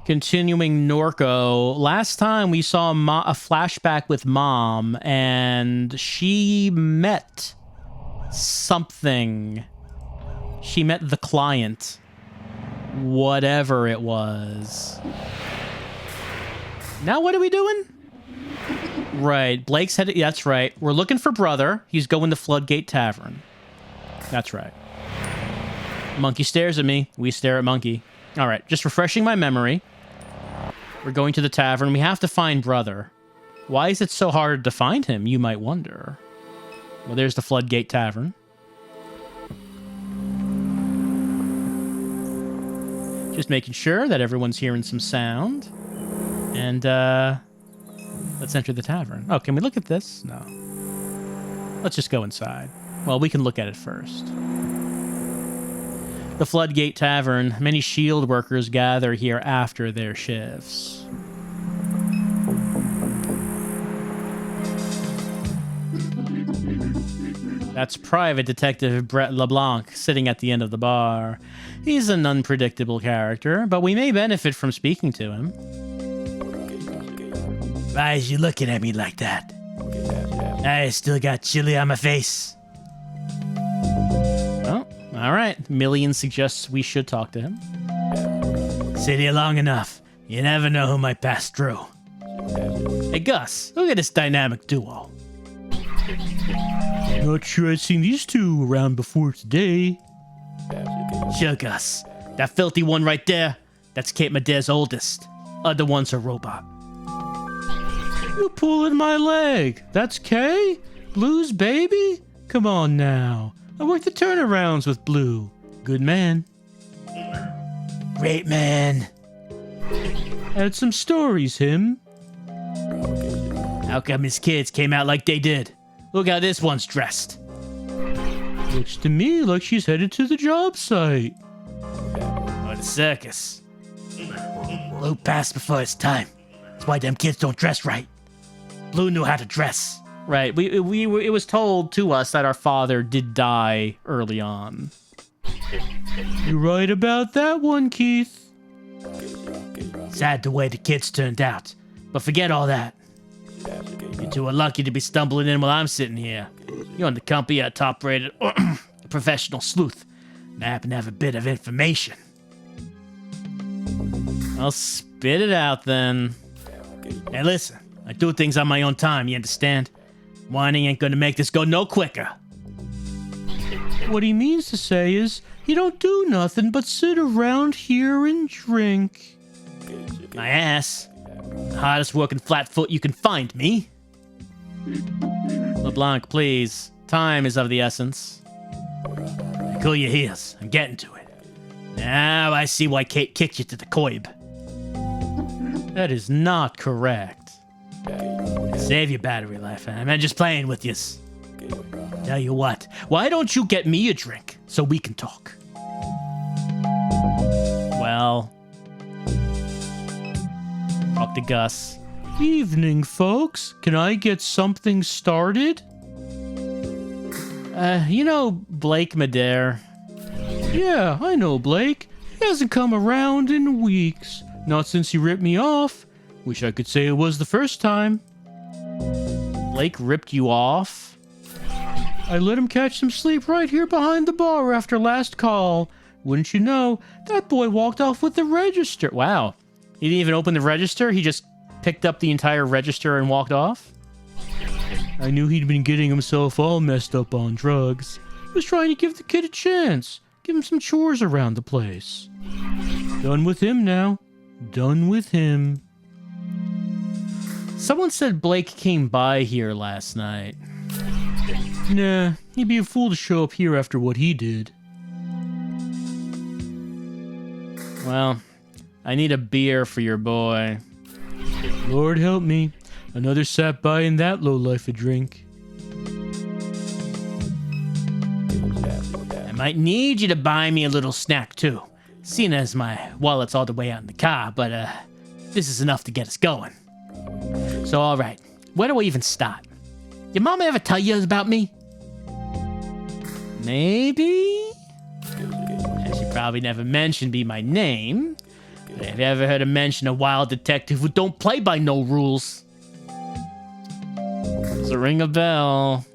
Continuing Norco. Last time we saw a flashback with Mom, and she met something. She met the client. Whatever it was. Now what are we doing? Right, Blake's headed... That's right. We're looking for brother. He's going to Floodgate Tavern. That's right. Monkey stares at me. We stare at Monkey. All right, just refreshing my memory. We're going to the tavern. We have to find brother. Why is it so hard to find him, you might wonder? Well, there's the Floodgate Tavern. Just making sure that everyone's hearing some sound. And, let's enter the tavern. Oh, can we look at this? No. Let's just go inside. Well, we can look at it first. The Floodgate Tavern. Many shield workers gather here after their shifts. That's Private Detective Brett LeBlanc sitting at the end of the bar. He's an unpredictable character, but we may benefit from speaking to him. Why is you looking at me like that? I still got chili on my face. Oh, all right. Million suggests we should talk to him. Sit here long enough. You never know who might pass through. Hey, Gus, look at this dynamic duo. Not sure I've seen these two around before today. Sure, Gus. That filthy one right there, that's Kate Medea's oldest. Other one's a robot. You're pulling my leg. That's Kay? Blue's baby? Come on now. I work the turnarounds with Blue. Good man. Great man. Had some stories, him. How come his kids came out like they did? Look how this one's dressed. Looks to me like she's headed to the job site. Or the circus. Blue passed before his time. That's why them kids don't dress right. Blue knew how to dress. Right, it was told to us that our father did die early on. You're right about that one, Keith. Sad the way the kids turned out. But forget all that. You two are lucky to be stumbling in while I'm sitting here. You're in the company of a top-rated professional sleuth. And I happen to have a bit of information. I'll spit it out then. Hey, listen. I do things on my own time, you understand? Whining ain't gonna make this go no quicker. What he means to say is, you don't do nothing but sit around here and drink. My ass. The hardest working flatfoot you can find, me. LeBlanc, please. Time is of the essence. Cool your heels. I'm getting to it. Now I see why Kate kicked you to the curb. That is not correct. Save your battery life, I'm just playing with yous. Tell you what, why don't you get me a drink so we can talk? Well, talk to Gus. Evening, folks. Can I get something started? You know Blake Medare? Yeah, I know Blake. He hasn't come around in weeks. Not since he ripped me off. Wish I could say it was the first time. Blake ripped you off? I let him catch some sleep right here behind the bar after last call. Wouldn't you know, that boy walked off with the register. Wow. He didn't even open the register? He just picked up the entire register and walked off? I knew he'd been getting himself all messed up on drugs. I was trying to give the kid a chance. Give him some chores around the place. Done with him now. Done with him. Someone said Blake came by here last night. Nah, he'd be a fool to show up here after what he did. Well, I need a beer for your boy. Lord help me. Another sap buying that lowlife a drink. I might need you to buy me a little snack too. Seeing as my wallet's all the way out in the car, but this is enough to get us going. So, alright, where do I even start? Did Mama ever tell you about me? Maybe? She probably never mentioned me my name, Have you ever heard a mention a wild detective who don't play by no rules? Does it ring a bell?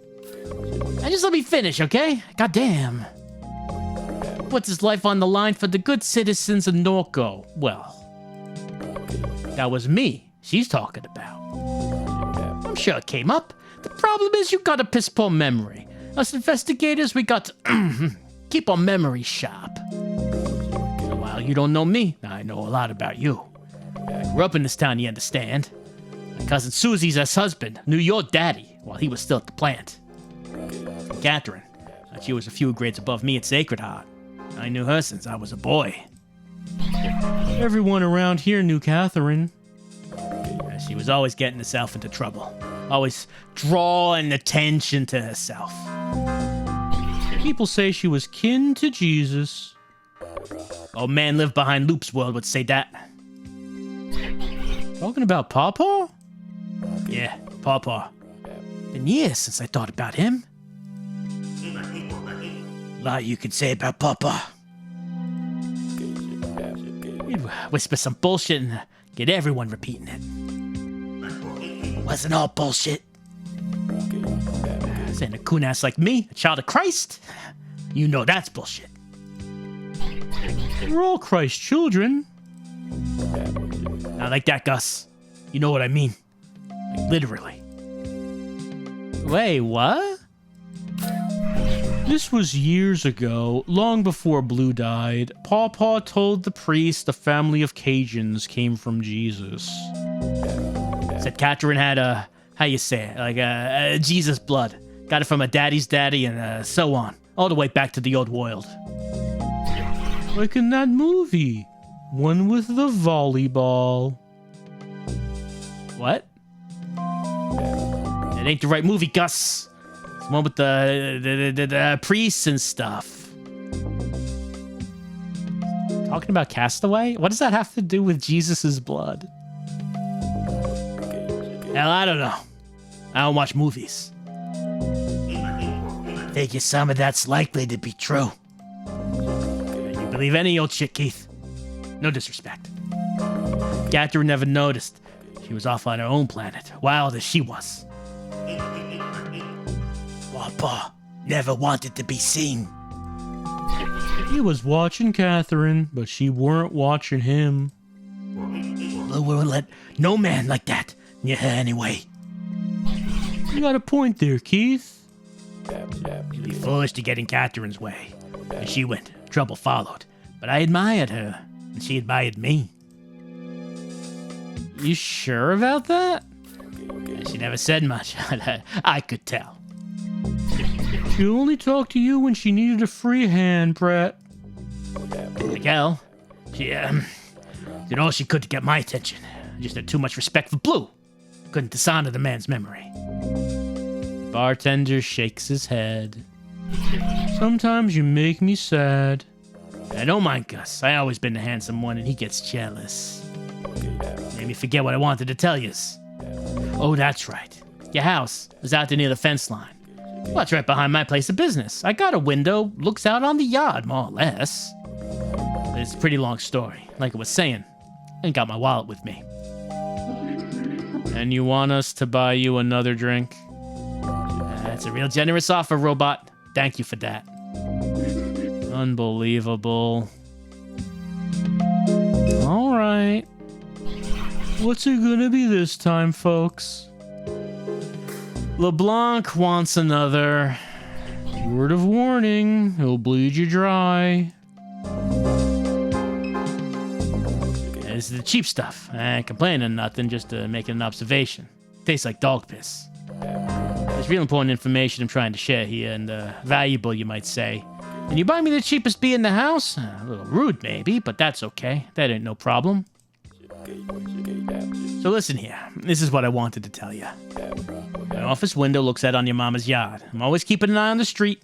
And just let me finish, okay? Goddamn. Puts his life on the line for the good citizens of NORCO. Well, that was me she's talking about. I'm sure it came up. The problem is you got a piss poor memory. Us investigators, we got to keep our memory sharp. While you don't know me, I know a lot about you. I grew up in this town, you understand. My cousin Susie's ex-husband knew your daddy while he was still at the plant. Catherine, she was a few grades above me at Sacred Heart. I knew her since I was a boy. Everyone around here knew Catherine. She was always getting herself into trouble. Always drawing attention to herself. People say she was kin to Jesus. Old man lived behind Loop's world would say that. Talking about Pawpaw? Yeah, Pawpaw. Been years since I thought about him. Lot you could say about Pawpaw. He'd whisper some bullshit and get everyone repeating it. Wasn't all bullshit. Saying a coon ass like me, a child of Christ, you know that's bullshit. We're all Christ's children. Not like that, Gus. You know what I mean. Like, literally. Wait, what? This was years ago, long before Blue died. Pawpaw told the priest the family of Cajuns came from Jesus. Said Catherine had a, how you say it, like a Jesus blood. Got it from a daddy's daddy and so on. All the way back to the old world. Like in that movie. One with the volleyball. What? It ain't the right movie, Gus. It's the one with the priests and stuff. Talking about Castaway? What does that have to do with Jesus' blood? Hell, I don't know. I don't watch movies. Figure some of that's likely to be true. You believe any old shit, Keith. No disrespect. Catherine never noticed. She was off on her own planet, wild as she was. Papa never wanted to be seen. He was watching Catherine, but she weren't watching him. We won't let no man like that near her anyway. You got a point there, Keith. You'd be foolish to get in Catherine's way. And she went. Trouble followed. But I admired her, and she admired me. You sure about that? She never said much. I could tell. She only talked to you when she needed a free hand, Brett. Miguel, she did all she could to get my attention. Just had too much respect for Blue. Couldn't dishonor the man's memory. The bartender shakes his head. Sometimes you make me sad. I don't mind Gus. I always been the handsome one, and he gets jealous. Made me forget what I wanted to tell yous. Oh, that's right. Your house is out there near the fence line. Well, it's right behind my place of business. I got a window, looks out on the yard, more or less. But it's a pretty long story. Like I was saying, I ain't got my wallet with me. And you want us to buy you another drink? That's a real generous offer, Robot. Thank you for that. Unbelievable. All right. What's it gonna be this time, folks? LeBlanc wants another. Word of warning, he'll bleed you dry. This is the cheap stuff. I ain't complaining or nothing, just making an observation. Tastes like dog piss. There's real important information I'm trying to share here, and valuable, you might say. And you buy me the cheapest beer in the house? A little rude, maybe, but that's okay. That ain't no problem. So listen here. This is what I wanted to tell you. My office window looks out on your mama's yard. I'm always keeping an eye on the street.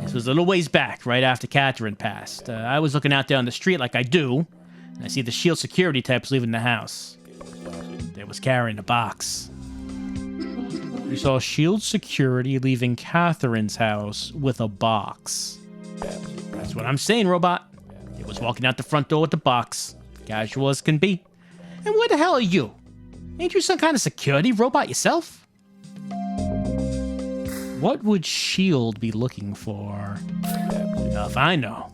This was a little ways back, right after Catherine passed. I was looking out there on the street like I do, and I see the SHIELD security types leaving the house. They was carrying a box. We saw SHIELD security leaving Catherine's house with a box. That's what I'm saying, Robot. It was walking out the front door with the box. Casual as can be. And where the hell are you? Ain't you some kind of security robot yourself? What would S.H.I.E.L.D. be looking for? If I know.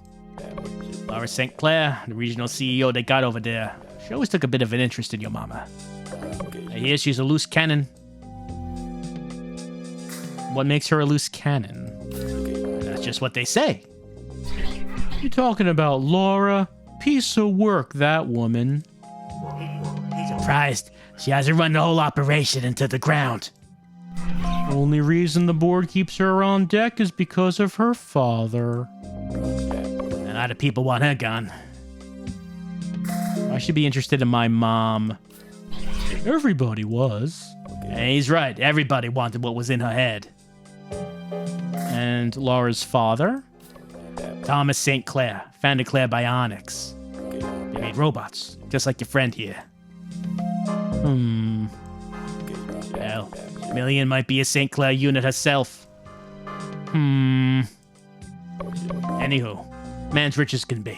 Laura St. Clair, the regional CEO they got over there. She always took a bit of an interest in your mama. I hear she's a loose cannon. What makes her a loose cannon? That's just what they say. You talking about Laura? Piece of work, that woman. Surprised. She hasn't run the whole operation into the ground. Only reason the board keeps her on deck is because of her father. A lot of people want her gone. I should be interested in my mom. Everybody was. Yeah, he's right. Everybody wanted what was in her head. And Laura's father? Thomas St. Clair, founded Clair Bionics. They made robots, just like your friend here. Well, Million might be a St. Clair unit herself. Anywho, man's rich as can be.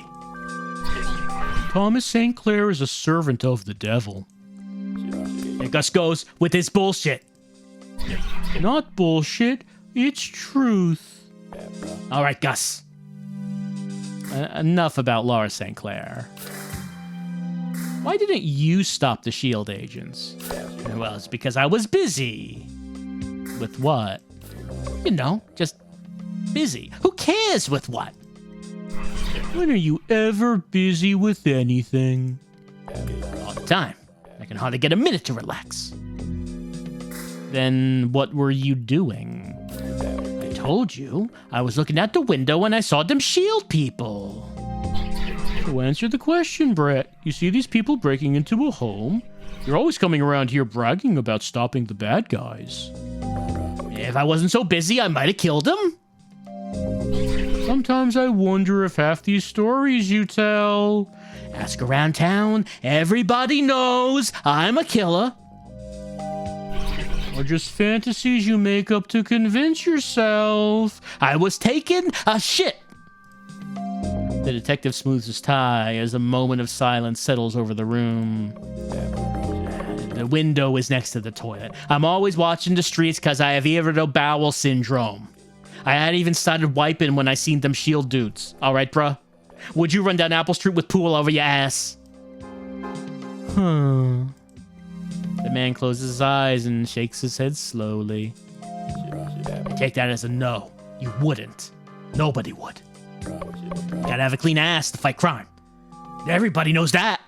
Thomas St. Clair is a servant of the devil. There Gus goes with his bullshit. Not bullshit, it's truth. All right, Gus. Enough about Laura St. Clair. Why didn't you stop the S.H.I.E.L.D. agents? Well, it's because I was busy. With what? You know, just busy. Who cares with what? When are you ever busy with anything? All the time. I can hardly get a minute to relax. Then what were you doing? I told you. I was looking out the window and I saw them S.H.I.E.L.D. people. To answer the question, Brett, you see these people breaking into a home? You're always coming around here bragging about stopping the bad guys. If I wasn't so busy, I might have killed them. Sometimes I wonder if half these stories you tell... Ask around town, everybody knows I'm a killer. Or just fantasies you make up to convince yourself I was taking a shit. The detective smooths his tie as a moment of silence settles over the room. The window is next to the toilet. I'm always watching the streets because I have irritable bowel syndrome. I had even started wiping when I seen them S.H.I.E.L.D. dudes. All right, bruh? Would you run down Apple Street with pool over your ass? The man closes his eyes and shakes his head slowly. I take that as a no. You wouldn't. Nobody would. Gotta have a clean ass to fight crime. Everybody knows that.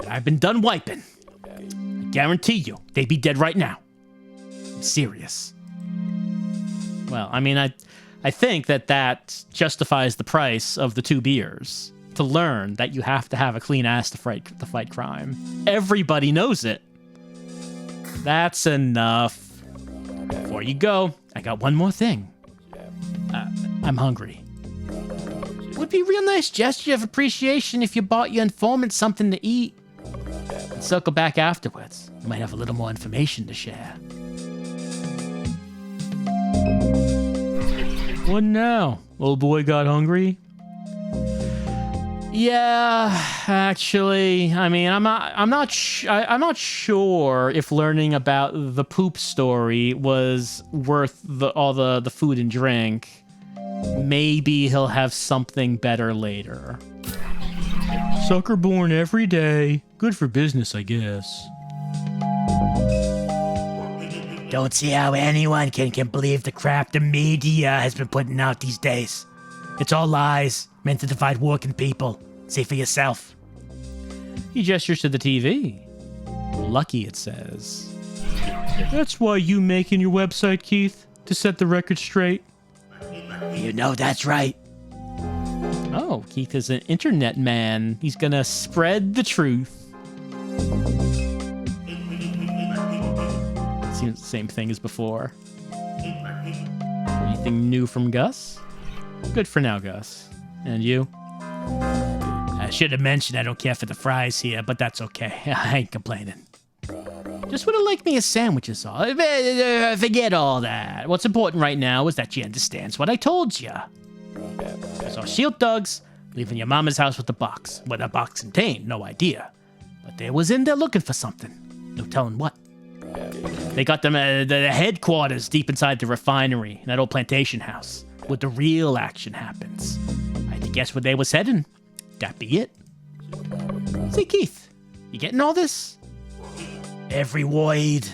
I've been done wiping. I guarantee you, they'd be dead right now. I'm serious. Well, I mean, I think that justifies the price of the 2 beers. To learn that you have to have a clean ass to fight crime. Everybody knows it. That's enough. Before you go, I got one more thing. I'm hungry. Would be a real nice gesture of appreciation if you bought your informant something to eat. And circle back afterwards. You might have a little more information to share. What now? Old boy got hungry? Yeah, actually, I mean, I'm not sure if learning about the poop story was worth all the food and drink. Maybe he'll have something better later. Sucker born every day. Good for business, I guess. Don't see how anyone can believe the crap the media has been putting out these days. It's all lies, meant to divide working people. See for yourself. He gestures to the TV. Lucky, it says. That's why you making your website, Keith? To set the record straight? You know that's right. Oh, Keith is an internet man. He's gonna spread the truth. Seems the same thing as before. Anything new from Gus? Good for now, Gus. And you? I should have mentioned I don't care for the fries here, but that's okay. I ain't complaining. Just would have liked me a sandwich is all. Forget all that. What's important right now is that you understand what I told you. So S.H.I.E.L.D. thugs, leaving your mama's house with the box. What that box contained, no idea. But they was in there looking for something. No telling what. They got them at the headquarters deep inside the refinery, in that old plantation house, where the real action happens. I had to guess where they was heading. That be it. Say, Keith, you getting all this? Every word.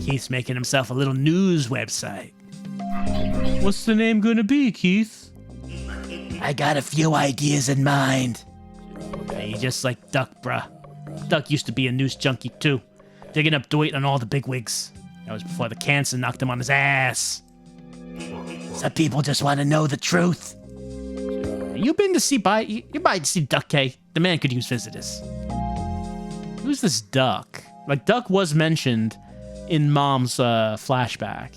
Keith's making himself a little news website. What's the name gonna be, Keith? I got a few ideas in mind. Hey, you just like Duck, bruh. Duck used to be a news junkie, too. Digging up dirt on all the bigwigs. That was before the cancer knocked him on his ass. Some people just want to know the truth. You been to see to see Duck, K? The man could use visitors. Who's this Duck? Like, Duck was mentioned in Mom's flashback.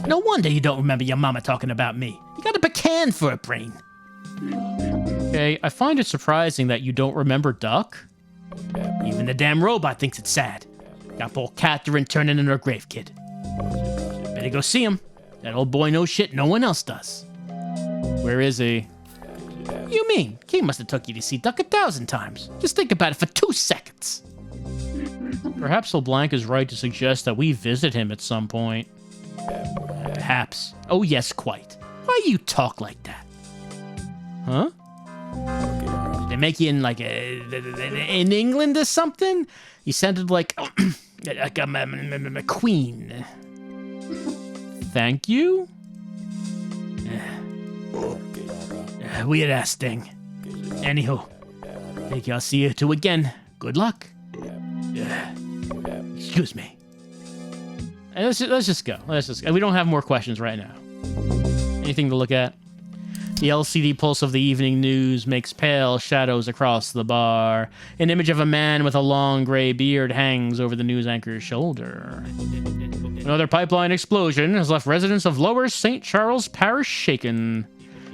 No wonder you don't remember your mama talking about me. You got a pecan for a brain. Okay, I find it surprising that you don't remember Duck. Even the damn robot thinks it's sad. Got poor Catherine turning into a grave kid. Better go see him. That old boy knows shit no one else does. Where is he? You mean? He must have took you to see Duck 1,000 times. Just think about it for 2 seconds. Perhaps LeBlanc is right to suggest that we visit him at some point. Perhaps. Oh yes, quite. Why you talk like that? Huh? Did they make you in like in England or something? You sounded like a queen. Thank you? Weird ass thing. Anywho, think I'll see you two again. Good luck. Excuse me. Let's just go. We don't have more questions right now. Anything to look at? The LCD pulse of the evening news makes pale shadows across the bar. An image of a man with a long gray beard hangs over the news anchor's shoulder. Another pipeline explosion has left residents of Lower St. Charles Parish shaken.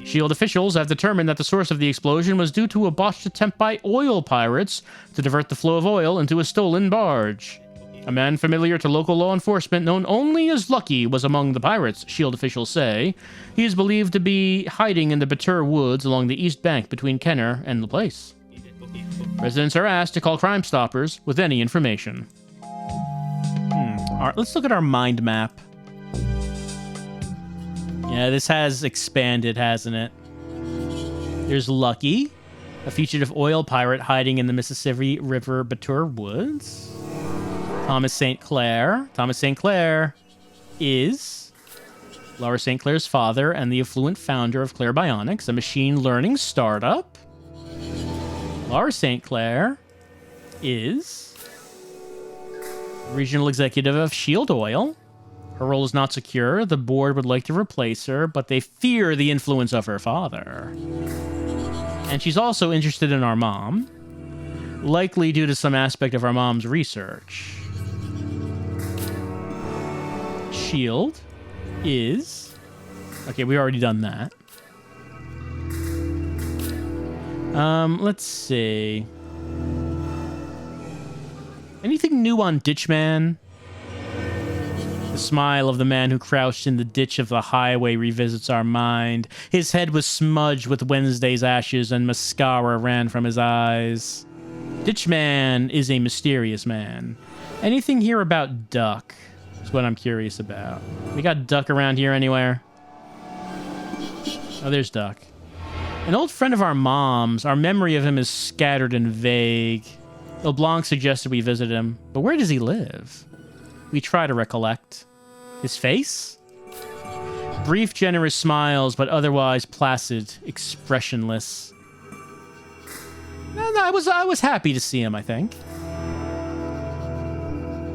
SHIELD officials have determined that the source of the explosion was due to a botched attempt by oil pirates to divert the flow of oil into a stolen barge. A man familiar to local law enforcement, known only as Lucky, was among the pirates, SHIELD officials say. He is believed to be hiding in the Batur woods along the east bank between Kenner and the place. Residents are asked to call Crime Stoppers with any information. All right, let's look at our mind map. Yeah, this has expanded, hasn't it? There's Lucky, a fugitive oil pirate hiding in the Mississippi River Batur woods. Thomas St. Clair. Thomas St. Clair is Laura St. Clair's father and the affluent founder of Claire Bionics, a machine learning startup. Laura St. Clair is regional executive of SHIELD Oil. Her role is not secure. The board would like to replace her, but they fear the influence of her father. And she's also interested in our mom, likely due to some aspect of our mom's research. SHIELD is... Okay, we already done that. Let's see. Anything new on Ditchman? The smile of the man who crouched in the ditch of the highway revisits our mind. His head was smudged with Wednesday's ashes and mascara ran from his eyes. Ditchman is a mysterious man. Anything here about Duck is what I'm curious about. We got Duck around here anywhere? Oh, there's Duck. An old friend of our mom's. Our memory of him is scattered and vague. LeBlanc suggested we visit him, but where does he live? We try to recollect. His face? Brief, generous smiles, but otherwise placid, expressionless. No, I was happy to see him, I think.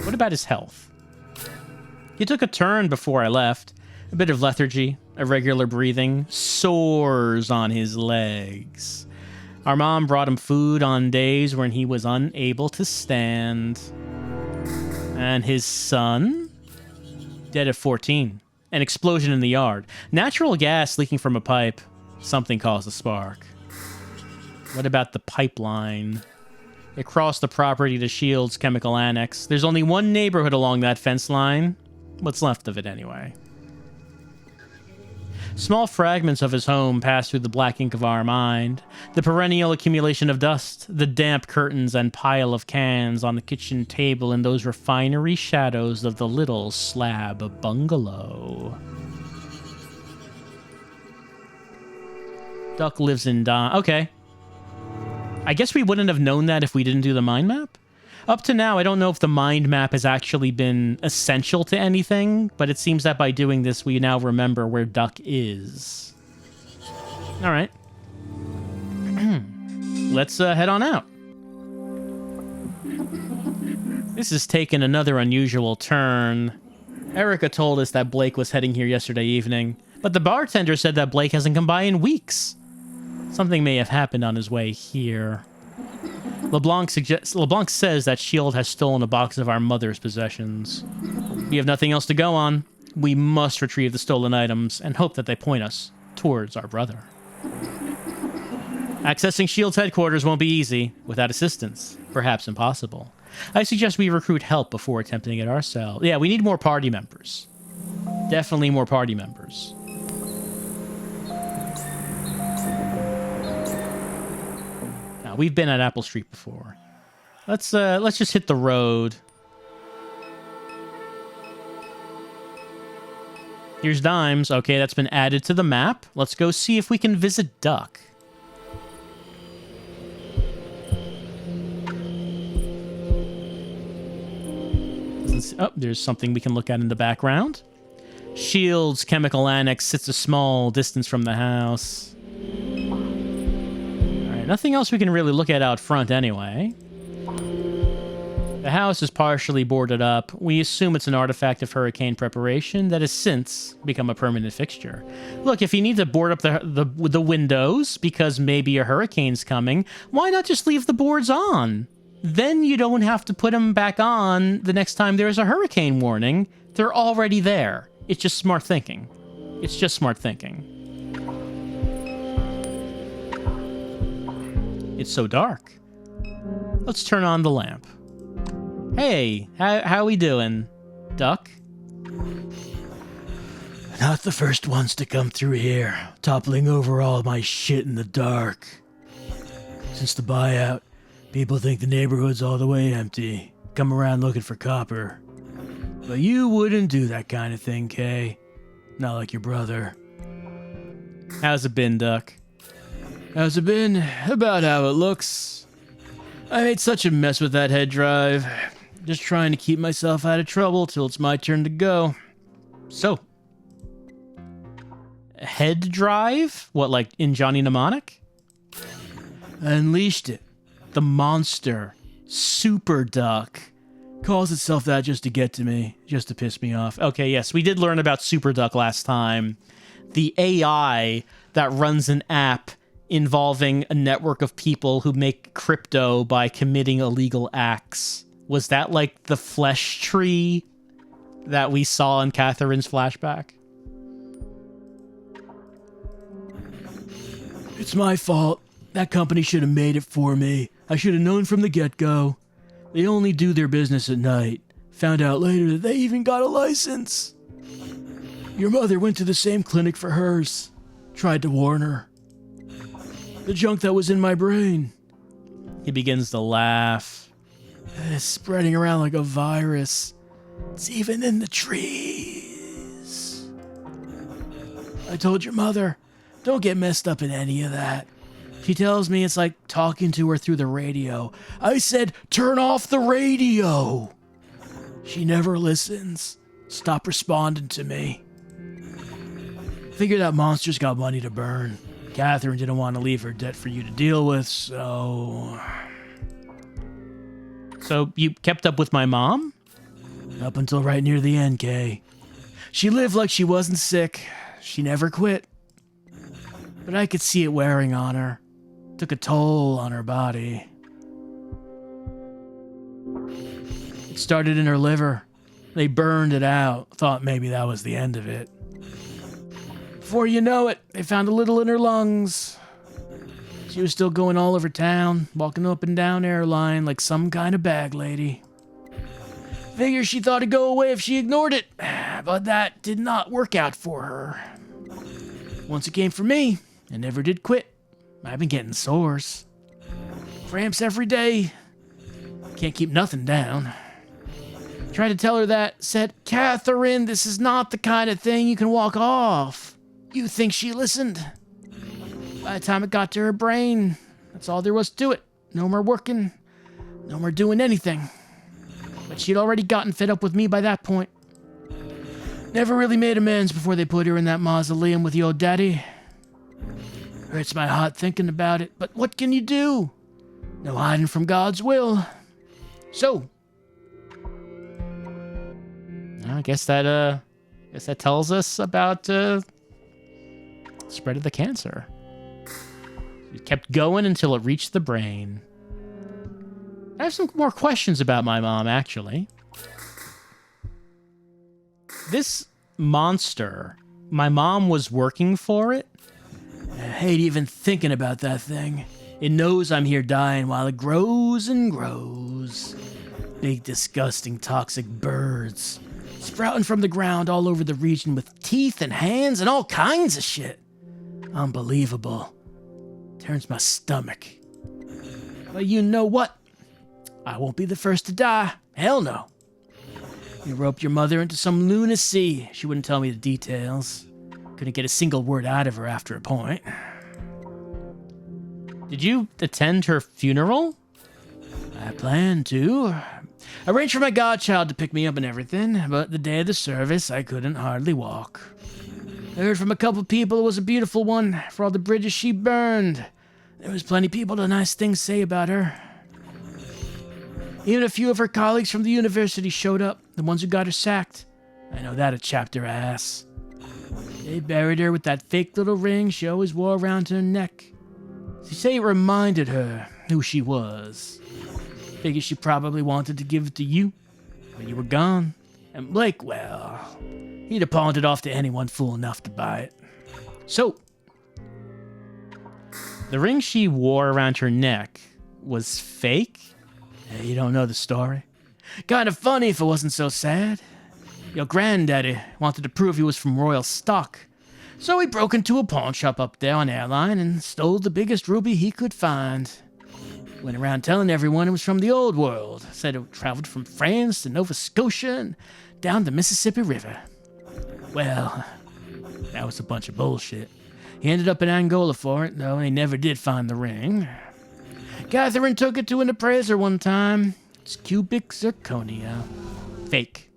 What about his health? He took a turn before I left. A bit of lethargy, irregular breathing, sores on his legs. Our mom brought him food on days when he was unable to stand. And his son? Dead at 14. An explosion in the yard. Natural gas leaking from a pipe. Something caused the spark. What about the pipeline? It crossed the property to SHIELD's chemical annex. There's only one neighborhood along that fence line. What's left of it, anyway? Small fragments of his home pass through the black ink of our mind. The perennial accumulation of dust, the damp curtains and pile of cans on the kitchen table, and those refinery shadows of the little slab bungalow. Duck lives in Okay. I guess we wouldn't have known that if we didn't do the mind map? Up to now, I don't know if the mind map has actually been essential to anything, but it seems that by doing this, we now remember where Duck is. All right. Let's head on out. This has taken another unusual turn. Erica told us that Blake was heading here yesterday evening, but the bartender said that Blake hasn't come by in weeks. Something may have happened on his way here. LeBlanc says that S.H.I.E.L.D. has stolen a box of our mother's possessions. We have nothing else to go on. We must retrieve the stolen items and hope that they point us towards our brother. Accessing S.H.I.E.L.D.'s headquarters won't be easy. Without assistance, perhaps impossible. I suggest we recruit help before attempting it ourselves. Yeah, we need more party members. Definitely more party members. We've been at Apple Street before. Let's just hit the road. Here's Dimes. Okay, that's been added to the map. Let's go see if we can visit Duck. Oh, there's something we can look at in the background. S.H.I.E.L.D.'s chemical annex sits a small distance from the house. Nothing else we can really look at out front anyway. The house is partially boarded up. We assume it's an artifact of hurricane preparation that has since become a permanent fixture. Look, if you need to board up the windows because maybe a hurricane's coming, why not just leave the boards on? Then you don't have to put them back on the next time there's a hurricane warning. They're already there. It's just smart thinking. It's just smart thinking. It's so dark. Let's turn on the lamp. Hey, how we doing, Duck? Not the first ones to come through here, toppling over all my shit in the dark. Since the buyout, people think the neighborhood's all the way empty. Come around looking for copper. But you wouldn't do that kind of thing, Kay. Not like your brother. How's it been, Duck? How's it been? About how it looks. I made such a mess with that head drive. Just trying to keep myself out of trouble till it's my turn to go. So, head drive? What, like in Johnny Mnemonic? I unleashed it. The monster. Super Duck. Calls itself that just to get to me. Just to piss me off. Okay, yes, we did learn about Super Duck last time. The AI that runs an app involving a network of people who make crypto by committing illegal acts. Was that like the flesh tree that we saw in Catherine's flashback? It's my fault. That company should have made it for me. I should have known from the get-go. They only do their business at night. Found out later that they even got a license. Your mother went to the same clinic for hers. Tried to warn her. The junk that was in my brain. He begins to laugh. It's spreading around like a virus. It's even in the trees. I told your mother, don't get messed up in any of that. She tells me it's like talking to her through the radio. I said, turn off the radio. She never listens. Stop responding to me. Figure that monster's got money to burn. Catherine didn't want to leave her debt for you to deal with, so... So you kept up with my mom? Up until right near the end, Kay. She lived like she wasn't sick. She never quit. But I could see it wearing on her. Took a toll on her body. It started in her liver. They burned it out. Thought maybe that was the end of it. Before you know it, they found a little in her lungs. She was still going all over town, walking up and down airline like some kind of bag lady. Figure she thought it'd go away if she ignored it, but that did not work out for her. Once it came for me, I never did quit. I've been getting sores. Cramps every day. Can't keep nothing down. Tried to tell her that. Said, Catherine, this is not the kind of thing you can walk off. You think she listened? By the time it got to her brain, that's all there was to it. No more working. No more doing anything. But she'd already gotten fed up with me by that point. Never really made amends before they put her in that mausoleum with your daddy. Hurts my heart thinking about it, but what can you do? No hiding from God's will. So, I guess that tells us about spread of the cancer. It kept going until it reached the brain. I have some more questions about my mom, actually. This monster, my mom was working for it? I hate even thinking about that thing. It knows I'm here dying while it grows and grows. Big, disgusting, toxic birds. Sprouting from the ground all over the region with teeth and hands and all kinds of shit. Unbelievable. Turns my stomach. But you know what? I won't be the first to die. Hell no. You roped your mother into some lunacy. She wouldn't tell me the details. Couldn't get a single word out of her after a point. Did you attend her funeral? I planned to. Arranged for my godchild to pick me up and everything, but the day of the service, I couldn't hardly walk. I heard from a couple people it was a beautiful one for all the bridges she burned. There was plenty of people to nice things to say about her. Even a few of her colleagues from the university showed up, the ones who got her sacked. I know that'd chapped her ass. They buried her with that fake little ring she always wore around her neck. They say it reminded her who she was. Figured she probably wanted to give it to you when you were gone. And Blake, well, he'd have pawned it off to anyone fool enough to buy it. So, the ring she wore around her neck was fake? hey, you don't know the story. Kind of funny if it wasn't so sad. Your granddaddy wanted to prove he was from royal stock. So he broke into a pawn shop up there on Airline and stole the biggest ruby he could find. Went around telling everyone it was from the old world. Said it traveled from France to Nova Scotia and down the Mississippi River. Well, that was a bunch of bullshit. He ended up in Angola for it, though he never did find the ring. Catherine took it to an appraiser one time. It's cubic zirconia. Fake.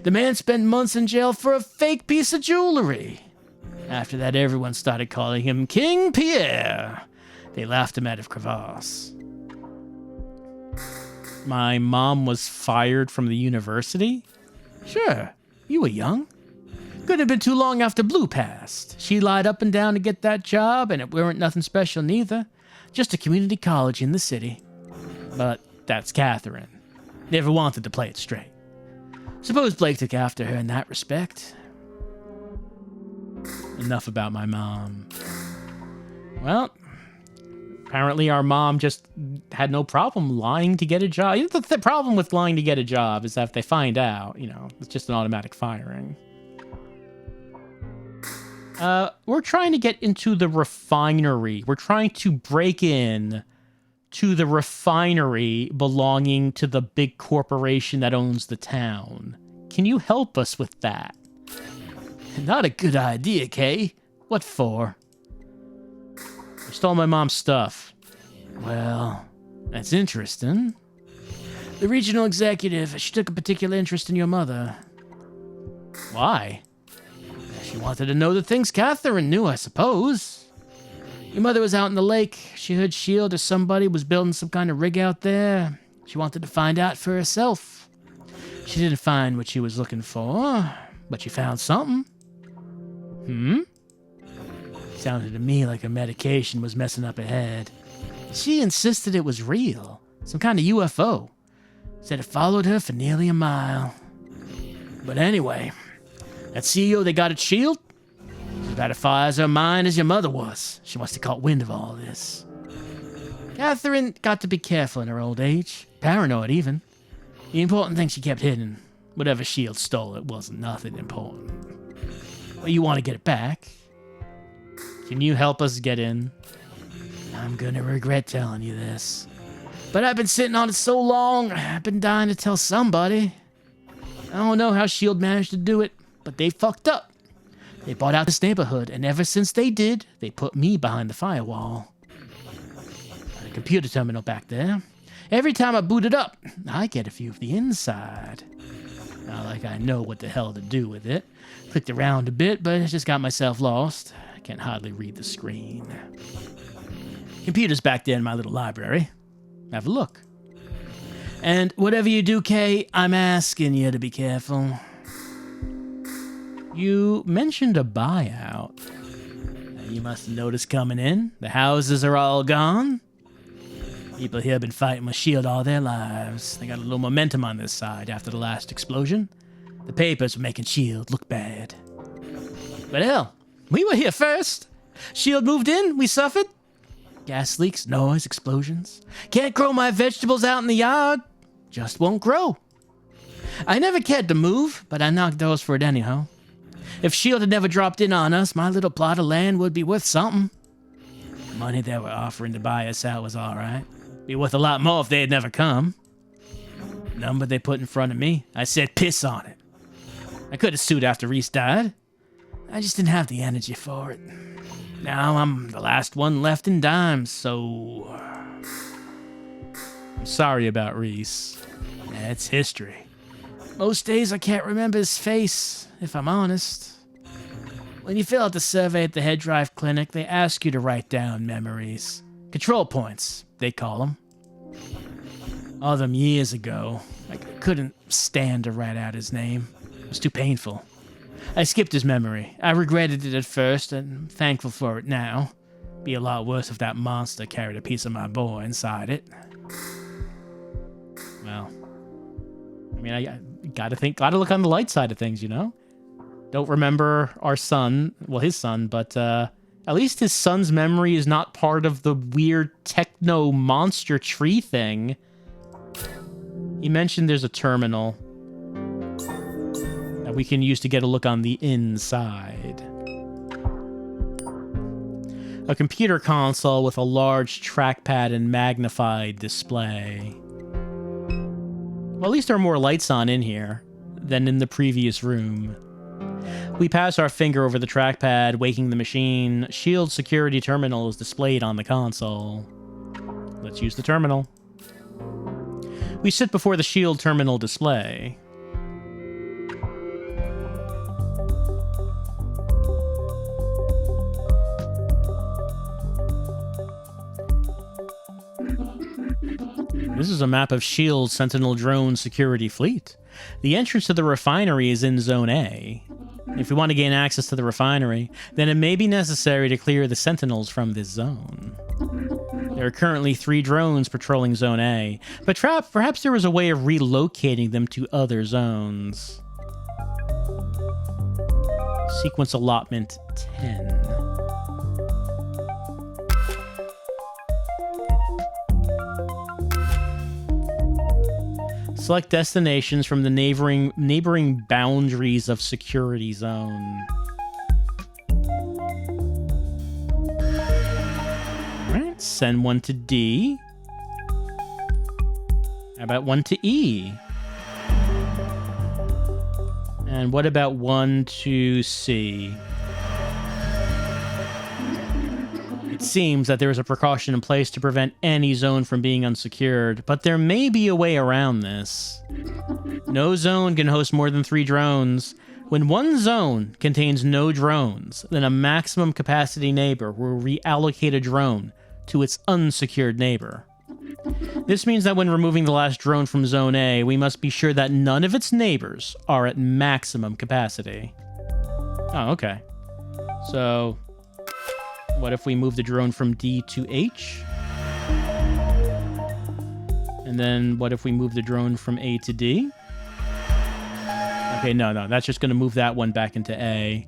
The man spent months in jail for a fake piece of jewelry. After that, everyone started calling him King Pierre. They laughed him out of crevasse. My mom was fired from the university? Sure, you were young. Couldn't have been too long after Blue passed. She lied up and down to get that job, and it weren't nothing special neither. Just a community college in the city. But that's Catherine. Never wanted to play it straight. Suppose Blake took after her in that respect. Enough about my mom. Well, apparently our mom just had no problem lying to get a job. The problem with lying to get a job is that if they find out, it's just an automatic firing. We're trying to get into the refinery. We're trying to break in to the refinery belonging to the big corporation that owns the town. Can you help us with that? Not a good idea, Kay. What for? I stole my mom's stuff. Well, that's interesting. The regional executive, she took a particular interest in your mother. Why? She wanted to know the things Catherine knew, I suppose. Your mother was out in the lake. She heard Shield or somebody was building some kind of rig out there. She wanted to find out for herself. She didn't find what she was looking for, but she found something. Sounded to me like her medication was messing up her head. She insisted it was real. Some kind of UFO. Said it followed her for nearly a mile. But anyway, that CEO they got at S.H.I.E.L.D., she's about as far as her mind as your mother was. She must have caught wind of all this. Catherine got to be careful in her old age. Paranoid, even. The important thing she kept hidden. Whatever S.H.I.E.L.D. stole, it wasn't nothing important. But you want to get it back. Can you help us get in? I'm gonna regret telling you this. But I've been sitting on it so long, I've been dying to tell somebody. I don't know how S.H.I.E.L.D. managed to do it, but they fucked up. They bought out this neighborhood, and ever since they did, they put me behind the firewall. Got a computer terminal back there. Every time I boot it up, I get a view of the inside. Not like I know what the hell to do with it. Clicked around a bit, but I just got myself lost. I can't hardly read the screen. Computer's back there in my little library. Have a look. And whatever you do, Kay, I'm asking you to be careful. You mentioned a buyout. You must have noticed coming in. The houses are all gone. People here have been fighting with S.H.I.E.L.D. all their lives. They got a little momentum on this side after the last explosion. The papers were making S.H.I.E.L.D. look bad. But hell, we were here first. S.H.I.E.L.D. moved in, we suffered. Gas leaks, noise, explosions. Can't grow my vegetables out in the yard. Just won't grow. I never cared to move, but I knocked doors for it anyhow. If S.H.I.E.L.D. had never dropped in on us, my little plot of land would be worth something. The money they were offering to buy us out was all right. Be worth a lot more if they had never come. The number they put in front of me, I said piss on it. I could have sued after Reese died. I just didn't have the energy for it. Now I'm the last one left in dimes, so... I'm sorry about Reese. It's history. Most days I can't remember his face, if I'm honest. When you fill out the survey at the head drive clinic, they ask you to write down memories. Control points, they call them. All of them years ago, I couldn't stand to write out his name. It was too painful. I skipped his memory. I regretted it at first, and I'm thankful for it now. Be a lot worse if that monster carried a piece of my boy inside it. Well, I mean, I gotta look on the light side of things, you know? Don't remember our son, well, his son, but at least his son's memory is not part of the weird techno monster tree thing. He mentioned there's a terminal that we can use to get a look on the inside. A computer console with a large trackpad and magnified display. Well, at least there are more lights on in here than in the previous room. We pass our finger over the trackpad, waking the machine. S.H.I.E.L.D. security terminal is displayed on the console. Let's use the terminal. We sit before the S.H.I.E.L.D. terminal display. This is a map of S.H.I.E.L.D.'s Sentinel drone security fleet. The entrance to the refinery is in Zone A. If we want to gain access to the refinery, then it may be necessary to clear the Sentinels from this zone. There are currently 3 drones patrolling Zone A, but perhaps there is a way of relocating them to other zones. Sequence allotment 10. Select destinations from the neighboring boundaries of security zone. Alright, send one to D. How about one to E? And what about one to C? It seems that there is a precaution in place to prevent any zone from being unsecured, but there may be a way around this. No zone can host more than 3 drones. When one zone contains no drones, then a maximum capacity neighbor will reallocate a drone to its unsecured neighbor. This means that when removing the last drone from Zone A, we must be sure that none of its neighbors are at maximum capacity. Oh, okay. So... what if we move the drone from D to H? And then what if we move the drone from A to D? Okay, no, that's just going to move that one back into A.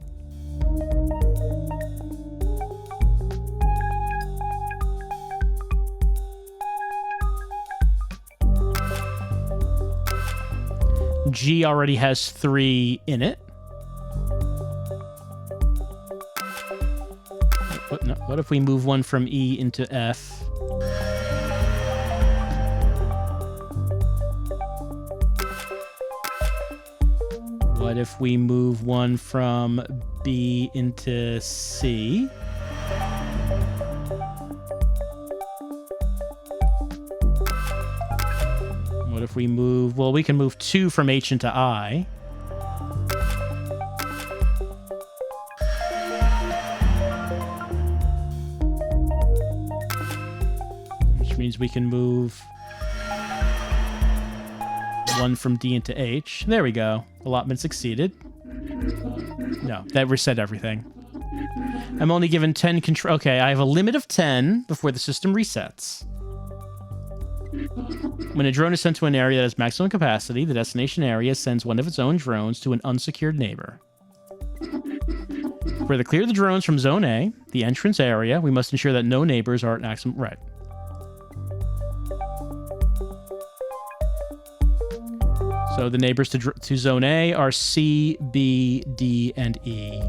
G already has 3 in it. What if we move one from E into F? What if we move one from B into C? What if we move... Well, we can move 2 from H into I. Which means we can move 1 from D into H. There we go. Allotment succeeded. No, that reset everything. I'm only given 10 control... Okay, I have a limit of 10 before the system resets. When a drone is sent to an area that has maximum capacity, the destination area sends one of its own drones to an unsecured neighbor. For to clear the drones from Zone A, the entrance area, we must ensure that no neighbors are at maximum... Right. So the neighbors to Zone A are C, B, D, and E.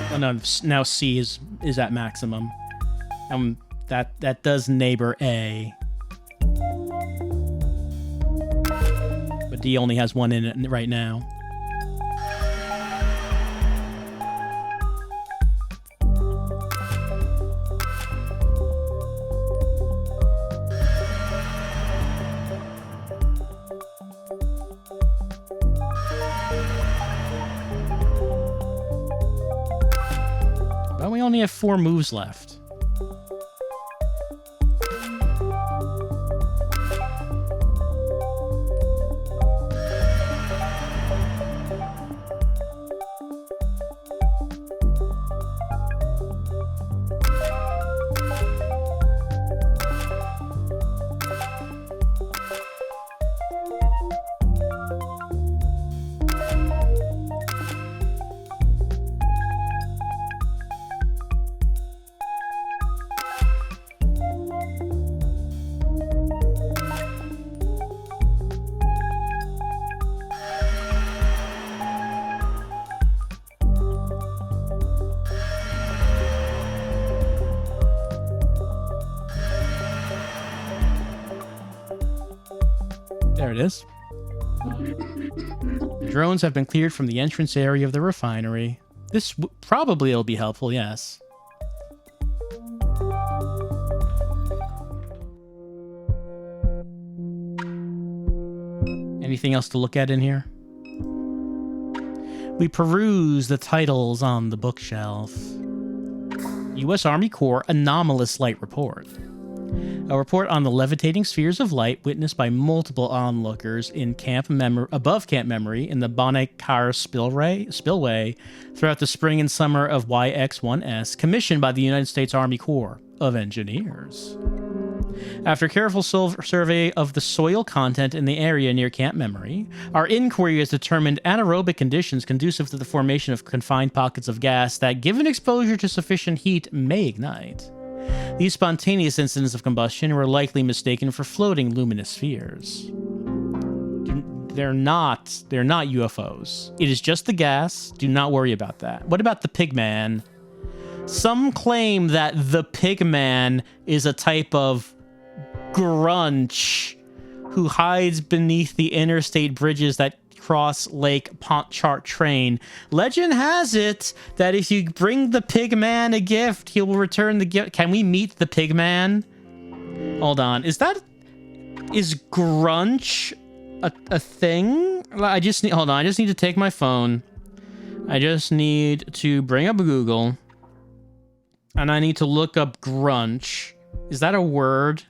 Oh no, now C is at maximum. That does neighbor A. But D only has 1 in it right now. Well, we only have 4 moves left. There it is. The drones have been cleared from the entrance area of the refinery. This probably will be helpful, yes. Anything else to look at in here? We peruse the titles on the bookshelf. U.S. Army Corps Anomalous Light Report. A report on the levitating spheres of light witnessed by multiple onlookers in above Camp Memory in the Bonnet-Carré spillway throughout the spring and summer of YX-1S, commissioned by the United States Army Corps of Engineers. After careful survey of the soil content in the area near Camp Memory, our inquiry has determined anaerobic conditions conducive to the formation of confined pockets of gas that, given exposure to sufficient heat, may ignite. These spontaneous incidents of combustion were likely mistaken for floating luminous spheres. They're not UFOs. It is just the gas. Do not worry about that. What about the Pigman? Some claim that the Pigman is a type of grunch who hides beneath the interstate bridges that cross Lake Pontchartrain. Legend has it that if you bring the Pigman a gift, he will return the gift. Can we meet the Pigman? Hold on. Is grunch a thing? I just need to take my phone. I just need to bring up Google. And I need to look up grunch. Is that a word?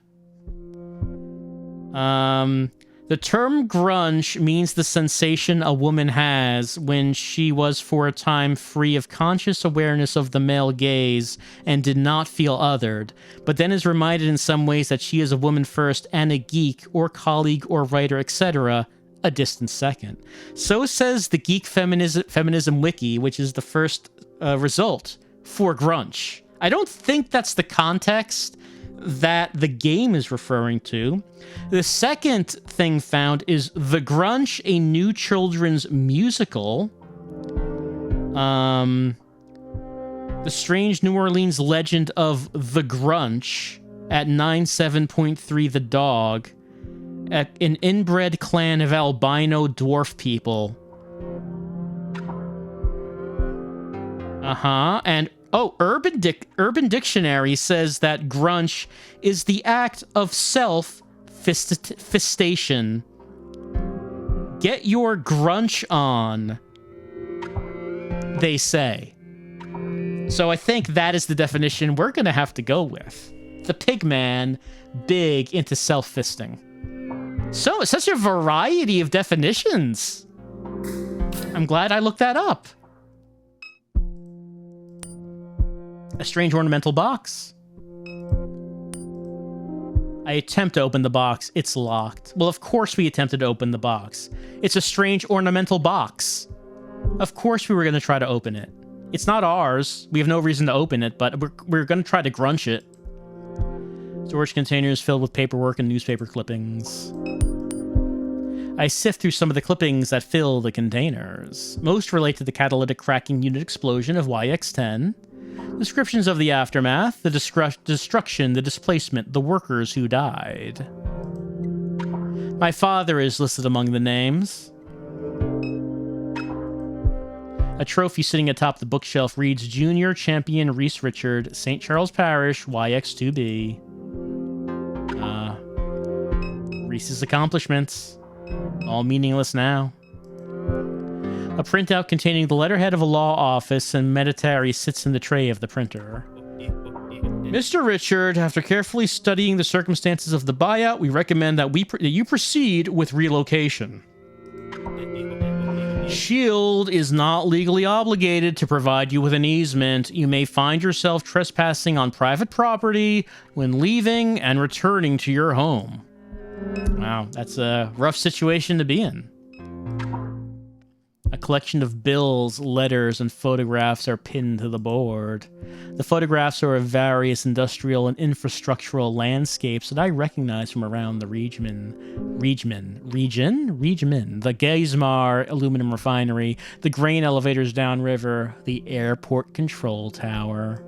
The term grunge means the sensation a woman has when she was for a time free of conscious awareness of the male gaze and did not feel othered, but then is reminded in some ways that she is a woman first and a geek or colleague or writer, etc., a distant second. So says the Geek Feminism Wiki, which is the first result for grunch. I don't think that's the context that the game is referring to. The second thing found is The Grunch, a new children's musical. The Strange New Orleans Legend of the Grunch at 97.3 The Dog. An inbred clan of albino dwarf people. And Urban Dictionary says that grunch is the act of self-fistation. Get your grunch on, they say. So I think that is the definition we're going to have to go with. The pigman, big into self-fisting. So, such a variety of definitions. I'm glad I looked that up. A strange ornamental box. I attempt to open the box. It's locked. Well, of course we attempted to open the box. It's a strange ornamental box. Of course we were going to try to open it. It's not ours. We have no reason to open it, but we're going to try to grunch it. Storage containers filled with paperwork and newspaper clippings. I sift through some of the clippings that fill the containers. Most relate to the catalytic cracking unit explosion of YX-10. Descriptions of the aftermath, the destruction, the displacement, the workers who died. My father is listed among the names. A trophy sitting atop the bookshelf reads Junior Champion Reese Richard, St. Charles Parish, YX2B. Reese's accomplishments. All meaningless now. A printout containing the letterhead of a law office and Meditari sits in the tray of the printer. Mr. Richard, after carefully studying the circumstances of the buyout, we recommend that you proceed with relocation. Shield is not legally obligated to provide you with an easement. You may find yourself trespassing on private property when leaving and returning to your home. Wow, that's a rough situation to be in. A collection of bills, letters, and photographs are pinned to the board. The photographs are of various industrial and infrastructural landscapes that I recognize from around the region. The Geismar aluminum refinery, the grain elevators downriver, the airport control tower.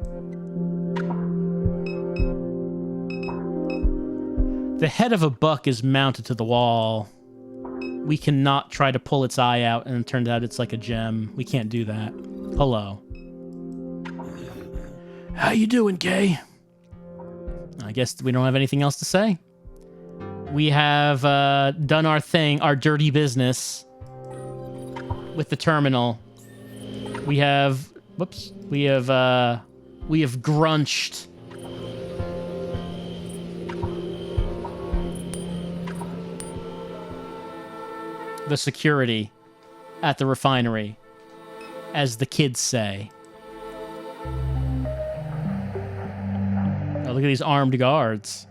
The head of a buck is mounted to the wall. We cannot try to pull its eye out, and it turns out it's like a gem. We can't do that. Hello. How you doing, Kay? I guess we don't have anything else to say. We have done our thing, our dirty business with the terminal. We have grunched. The security at the refinery, as the kids say. Oh, look at these armed guards.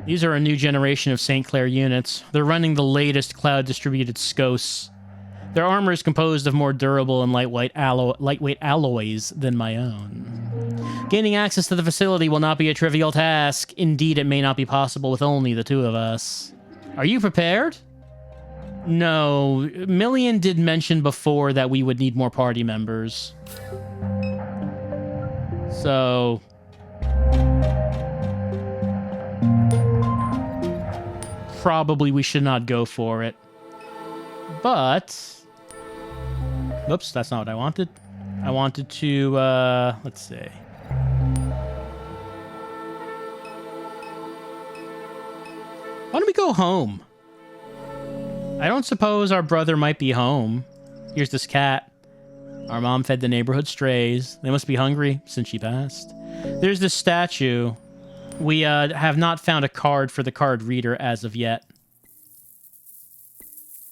These are a new generation of St. Clair units. They're running the latest cloud-distributed SCOS. Their armor is composed of more durable and lightweight alloys than my own. Gaining access to the facility will not be a trivial task. Indeed, it may not be possible with only the two of us. Are you prepared? No. Million did mention before that we would need more party members. So... probably we should not go for it. But... oops, that's not what I wanted. I wanted to, let's see. Why don't we go home? I don't suppose our brother might be home. Here's this cat. Our mom fed the neighborhood strays. They must be hungry since she passed. There's this statue. We have not found a card for the card reader as of yet.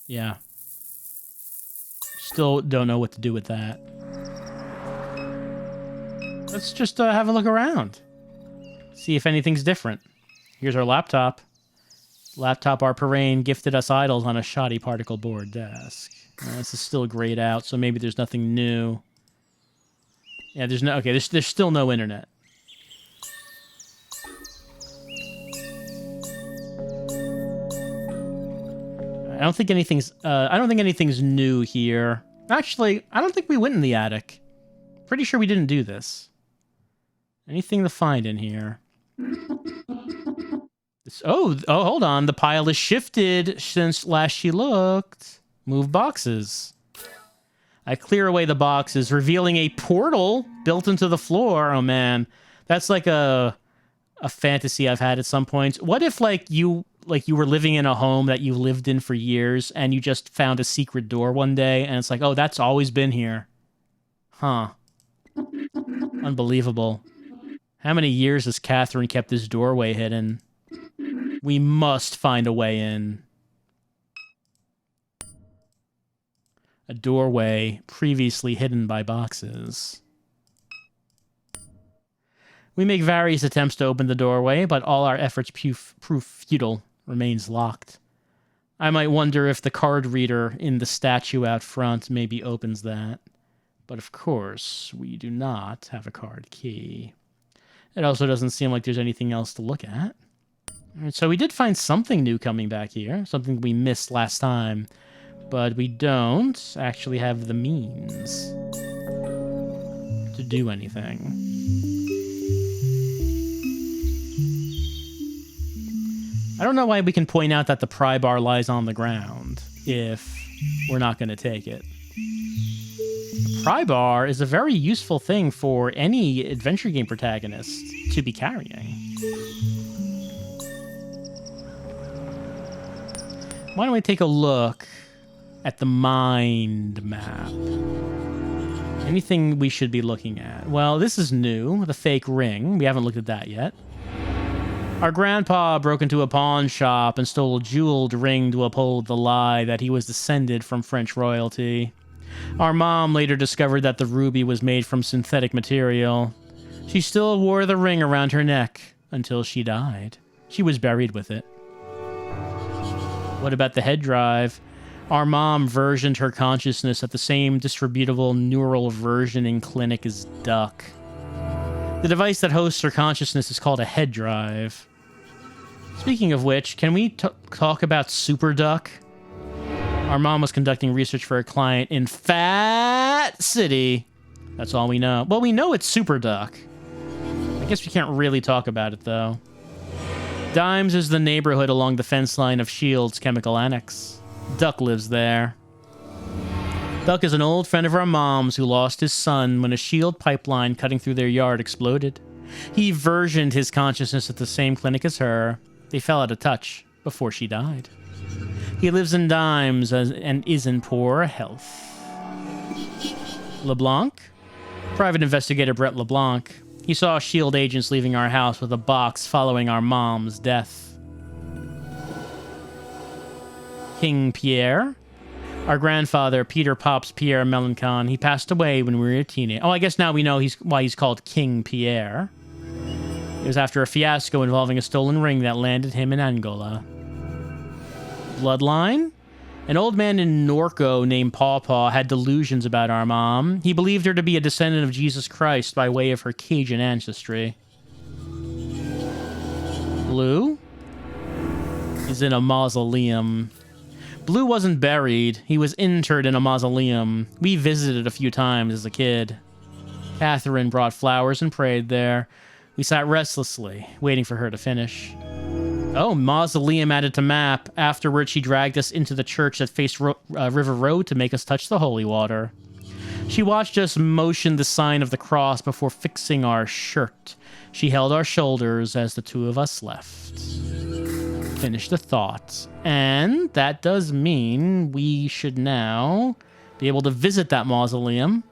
Yeah. Still don't know what to do with that. Let's just have a look around. See if anything's different. Here's our laptop. Laptop Arparane gifted us idols on a shoddy particle board desk. This is still grayed out, so maybe there's nothing new. Yeah, there's no... Okay, there's still no internet. I don't think anything's new here. Actually, I don't think we went in the attic. Pretty sure we didn't do this. Anything to find in here? Oh, hold on. The pile is shifted since last she looked. Move boxes. I clear away the boxes, revealing a portal built into the floor. Oh, man. That's like a fantasy I've had at some point. What if, you were living in a home that you lived in for years, and you just found a secret door one day, and it's like, oh, that's always been here. Huh. Unbelievable. How many years has Catherine kept this doorway hidden? We must find a way in. A doorway previously hidden by boxes. We make various attempts to open the doorway, but all our efforts prove futile. Remains locked. I might wonder if the card reader in the statue out front maybe opens that. But of course, we do not have a card key. It also doesn't seem like there's anything else to look at. All right, so we did find something new coming back here, something we missed last time, but we don't actually have the means to do anything. I don't know why we can point out that the pry bar lies on the ground if we're not going to take it. The pry bar is a very useful thing for any adventure game protagonist to be carrying. Why don't we take a look at the mind map? Anything we should be looking at? Well, this is new, the fake ring. We haven't looked at that yet. Our grandpa broke into a pawn shop and stole a jeweled ring to uphold the lie that he was descended from French royalty. Our mom later discovered that the ruby was made from synthetic material. She still wore the ring around her neck until she died. She was buried with it. What about the head drive? Our mom versioned her consciousness at the same distributable neural versioning clinic as Duck. The device that hosts her consciousness is called a head drive. Speaking of which, can we talk about Super Duck? Our mom was conducting research for a client in Fat City. That's all we know. Well, we know it's Super Duck. I guess we can't really talk about it, though. Dimes is the neighborhood along the fence line of Shield's chemical annex. Duck lives there. Duck is an old friend of our mom's who lost his son when a Shield pipeline cutting through their yard exploded. He versioned his consciousness at the same clinic as her. They fell out of touch before she died. He lives in Dimes and is in poor health. LeBlanc? Private investigator Brett LeBlanc. He saw Shield agents leaving our house with a box following our mom's death. King Pierre? Our grandfather, Peter Pops Pierre Melancon, he passed away when we were a teenager. Oh, I guess now we know why he's called King Pierre. It was after a fiasco involving a stolen ring that landed him in Angola. Bloodline? An old man in NORCO named Paw Paw had delusions about our mom. He believed her to be a descendant of Jesus Christ by way of her Cajun ancestry. Blue? He's in a mausoleum. Blue wasn't buried. He was interred in a mausoleum. We visited a few times as a kid. Catherine brought flowers and prayed there. We sat restlessly, waiting for her to finish. Oh, mausoleum added to map. Afterwards, she dragged us into the church that faced River Road to make us touch the holy water. She watched us motion the sign of the cross before fixing our shirt. She held our shoulders as the two of us left. Finish the thought. And that does mean we should now be able to visit that mausoleum.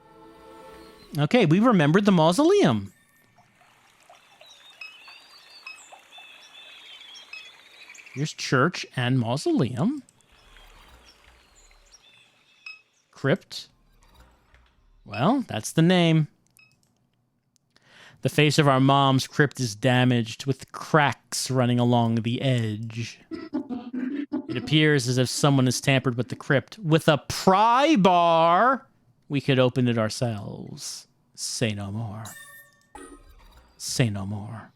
Okay, we remembered the mausoleum. Here's church and mausoleum. Crypt. Well, that's the name. The face of our mom's crypt is damaged, with cracks running along the edge. It appears as if someone has tampered with the crypt. With a pry bar, we could open it ourselves. Say no more. Say no more.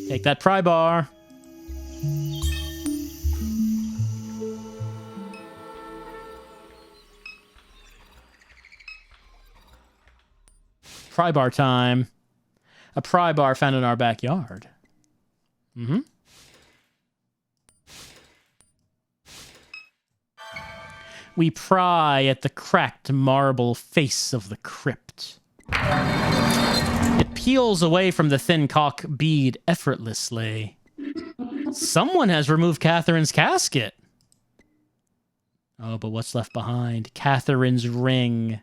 Take that pry bar. Pry bar time. A pry bar found in our backyard. Mm-hmm. We pry at the cracked marble face of the crypt. It peels away from the thin cock bead effortlessly. Someone has removed Catherine's casket. Oh, but what's left behind? Catherine's ring.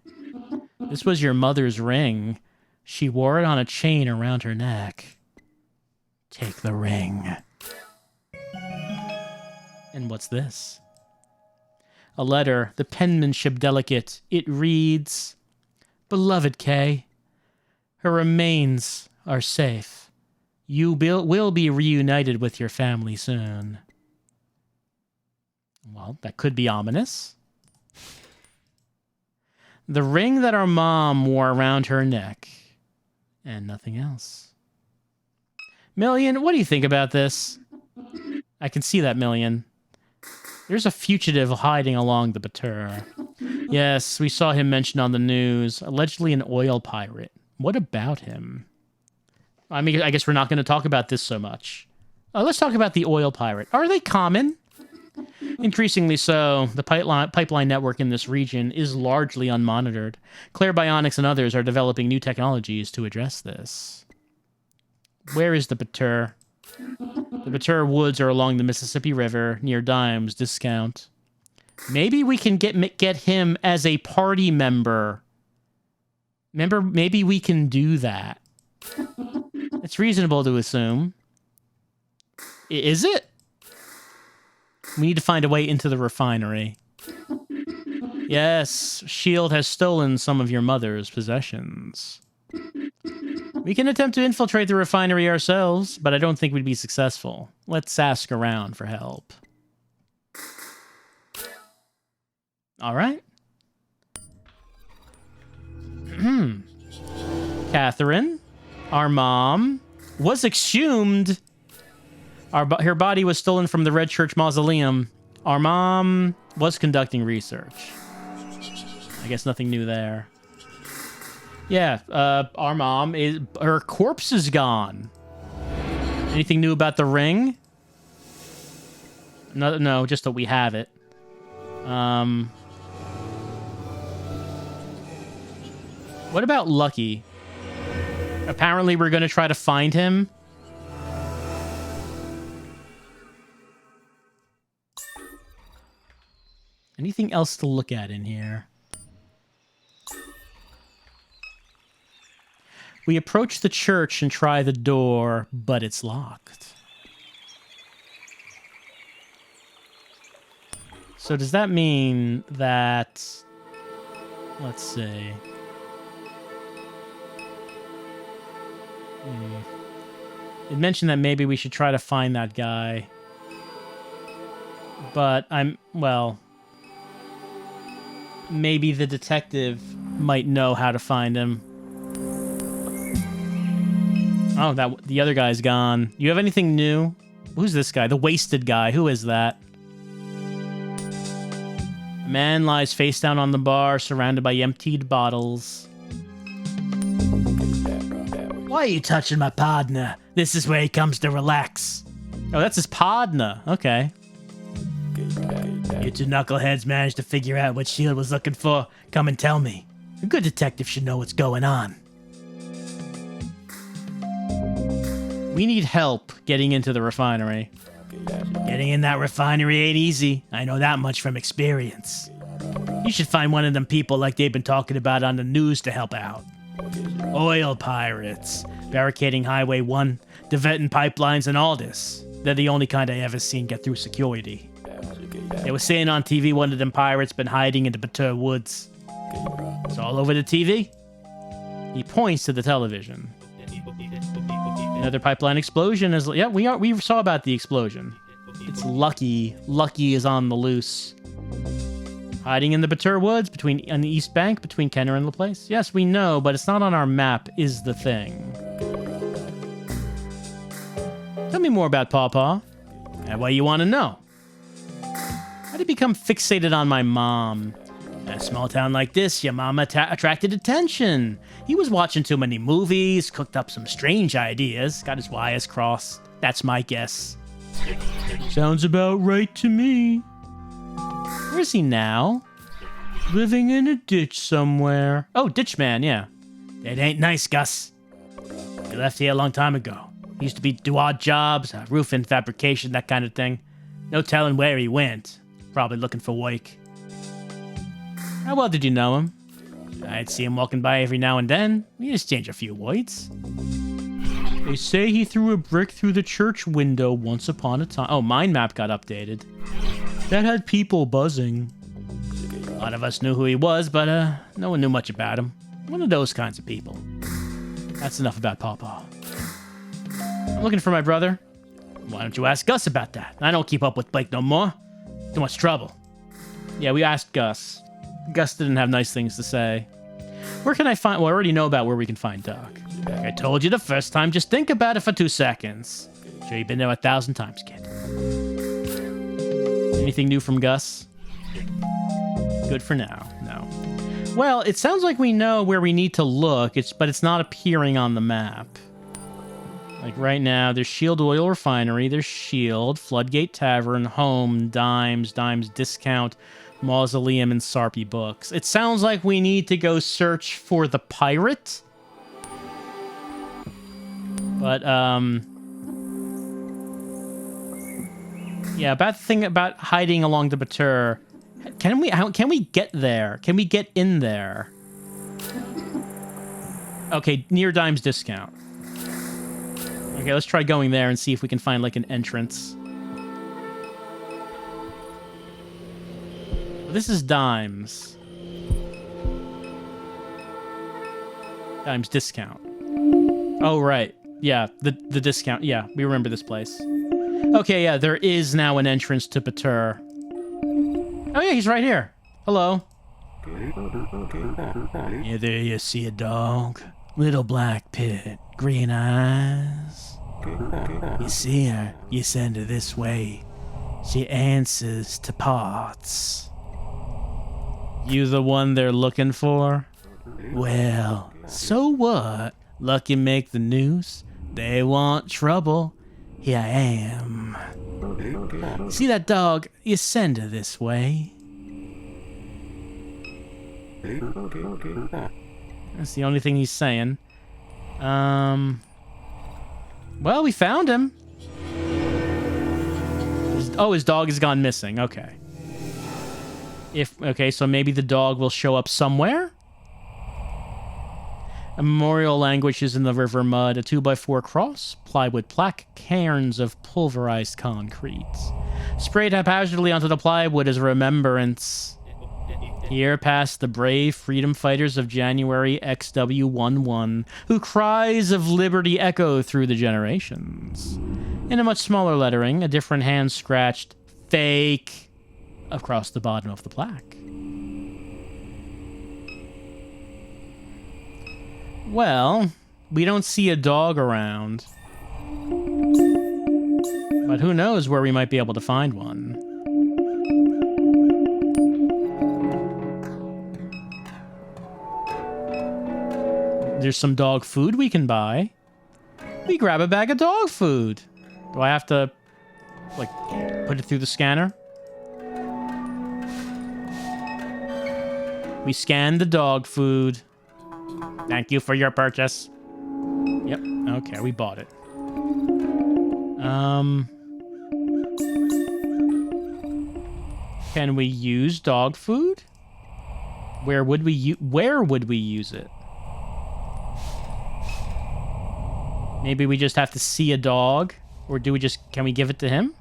This was your mother's ring. She wore it on a chain around her neck. Take the ring. And what's this? A letter, the penmanship delicate. It reads, Beloved Kay, her remains are safe. You will be reunited with your family soon. Well, that could be ominous. The ring that our mom wore around her neck. And nothing else. Million, what do you think about this? I can see that, Million. There's a fugitive hiding along the Batur. Yes, we saw him mentioned on the news. Allegedly an oil pirate. What about him? I mean, I guess we're not going to talk about this so much. Let's talk about the oil pirate. Are they common? Increasingly so. The pipeline network in this region is largely unmonitored. Claire Bionics and others are developing new technologies to address this. Where is the Batur? The Batur woods are along the Mississippi River near Dimes Discount. Maybe we can get him as a party member. Maybe we can do that. It's reasonable to assume. Is it? We need to find a way into the refinery. Yes, S.H.I.E.L.D. has stolen some of your mother's possessions. We can attempt to infiltrate the refinery ourselves, but I don't think we'd be successful. Let's ask around for help. All right. Catherine, our mom, was exhumed. Her body was stolen from the Red Church Mausoleum. Our mom was conducting research. I guess nothing new there. Yeah, our mom her corpse is gone. Anything new about the ring? No, just that we have it. What about Lucky? Apparently we're going to try to find him. Anything else to look at in here? We approach the church and try the door, but it's locked. So does that mean that... Let's see. It mentioned that maybe we should try to find that guy. But well... Maybe the detective might know how to find him. Oh, the other guy's gone. You have anything new? Who's this guy? The wasted guy. Who is that? A man lies face down on the bar, surrounded by emptied bottles. Why are you touching my partner? This is where he comes to relax. Oh, that's his partner. Okay. You two knuckleheads managed to figure out what S.H.I.E.L.D. was looking for. Come and tell me. A good detective should know what's going on. We need help getting into the refinery. Getting in that refinery ain't easy. I know that much from experience. You should find one of them people like they've been talking about on the news to help out. Oil pirates, barricading Highway 1, diverting pipelines and all this. They're the only kind I ever seen get through security. They were saying on TV one of them pirates been hiding in the Batur woods. It's all over the TV. He points to the television. Another pipeline explosion is... Yeah, we saw about the explosion. It's Lucky. Lucky is on the loose. Hiding in the Batur Woods on the East Bank between Kenner and LaPlace. Yes, we know, but it's not on our map is the thing. Tell me more about Pawpaw. And what you want to know. How did he become fixated on my mom? In a small town like this, your mama attracted attention. He was watching too many movies, cooked up some strange ideas, got his wires crossed. That's my guess. Sounds about right to me. Where is he now? Living in a ditch somewhere. Oh, ditch man, yeah. It ain't nice, Gus. He left here a long time ago. He used to do odd jobs, roofing, fabrication, that kind of thing. No telling where he went. Probably looking for work. How well did you know him? I'd see him walking by every now and then. We exchange a few words. They say he threw a brick through the church window once upon a time. Oh, mind map got updated. That had people buzzing. A lot of us knew who he was, but no one knew much about him. One of those kinds of people. That's enough about Pawpaw. I'm looking for my brother. Why don't you ask Gus about that? I don't keep up with Blake no more. Too much trouble. Yeah, we asked Gus. Gus didn't have nice things to say. Where can I find... Well, I already know about where we can find Doc. Like I told you the first time, just think about it for 2 seconds. Sure, you've been there 1,000 times, kid. Anything new from Gus? Good for now. No. Well, it sounds like we know where we need to look, but it's not appearing on the map. Like right now, there's Shield Oil Refinery, there's Shield, Floodgate Tavern, Home, Dimes Discount, Mausoleum, and Sarpy Books. It sounds like we need to go search for the pirate. But, yeah, about the thing about hiding along the Batur. Can we get there? Can we get in there? Okay, near Dimes Discount. Okay, let's try going there and see if we can find, like, an entrance. This is Dimes. Dimes Discount. Oh, right. Yeah, the discount. Yeah, we remember this place. Okay, yeah, there is now an entrance to Batur. Oh, yeah, he's right here. Hello. Yeah, there you see a dog. Little black pit, green eyes. You see her, you send her this way. She answers to parts. You the one they're looking for? Well, so what? Lucky make the news. They want trouble. Here I am. See that dog? You send her this way. That's the only thing he's saying. Well, we found him. His dog has gone missing. Okay. Okay, so maybe the dog will show up somewhere? A memorial languishes in the river mud, a 2x4 cross, plywood plaque, cairns of pulverized concrete. Sprayed haphazardly onto the plywood as a remembrance. Here passed the brave freedom fighters of January XW11, who cries of liberty echo through the generations. In a much smaller lettering, a different hand scratched "fake" across the bottom of the plaque. Well, we don't see a dog around. But who knows where we might be able to find one. There's some dog food we can buy. We grab a bag of dog food. Do I have to, like, put it through the scanner? We scan the dog food. Thank you for your purchase. Yep. Okay, we bought it. Can we use dog food? Where would we use it? Maybe we just have to see a dog, or can we give it to him?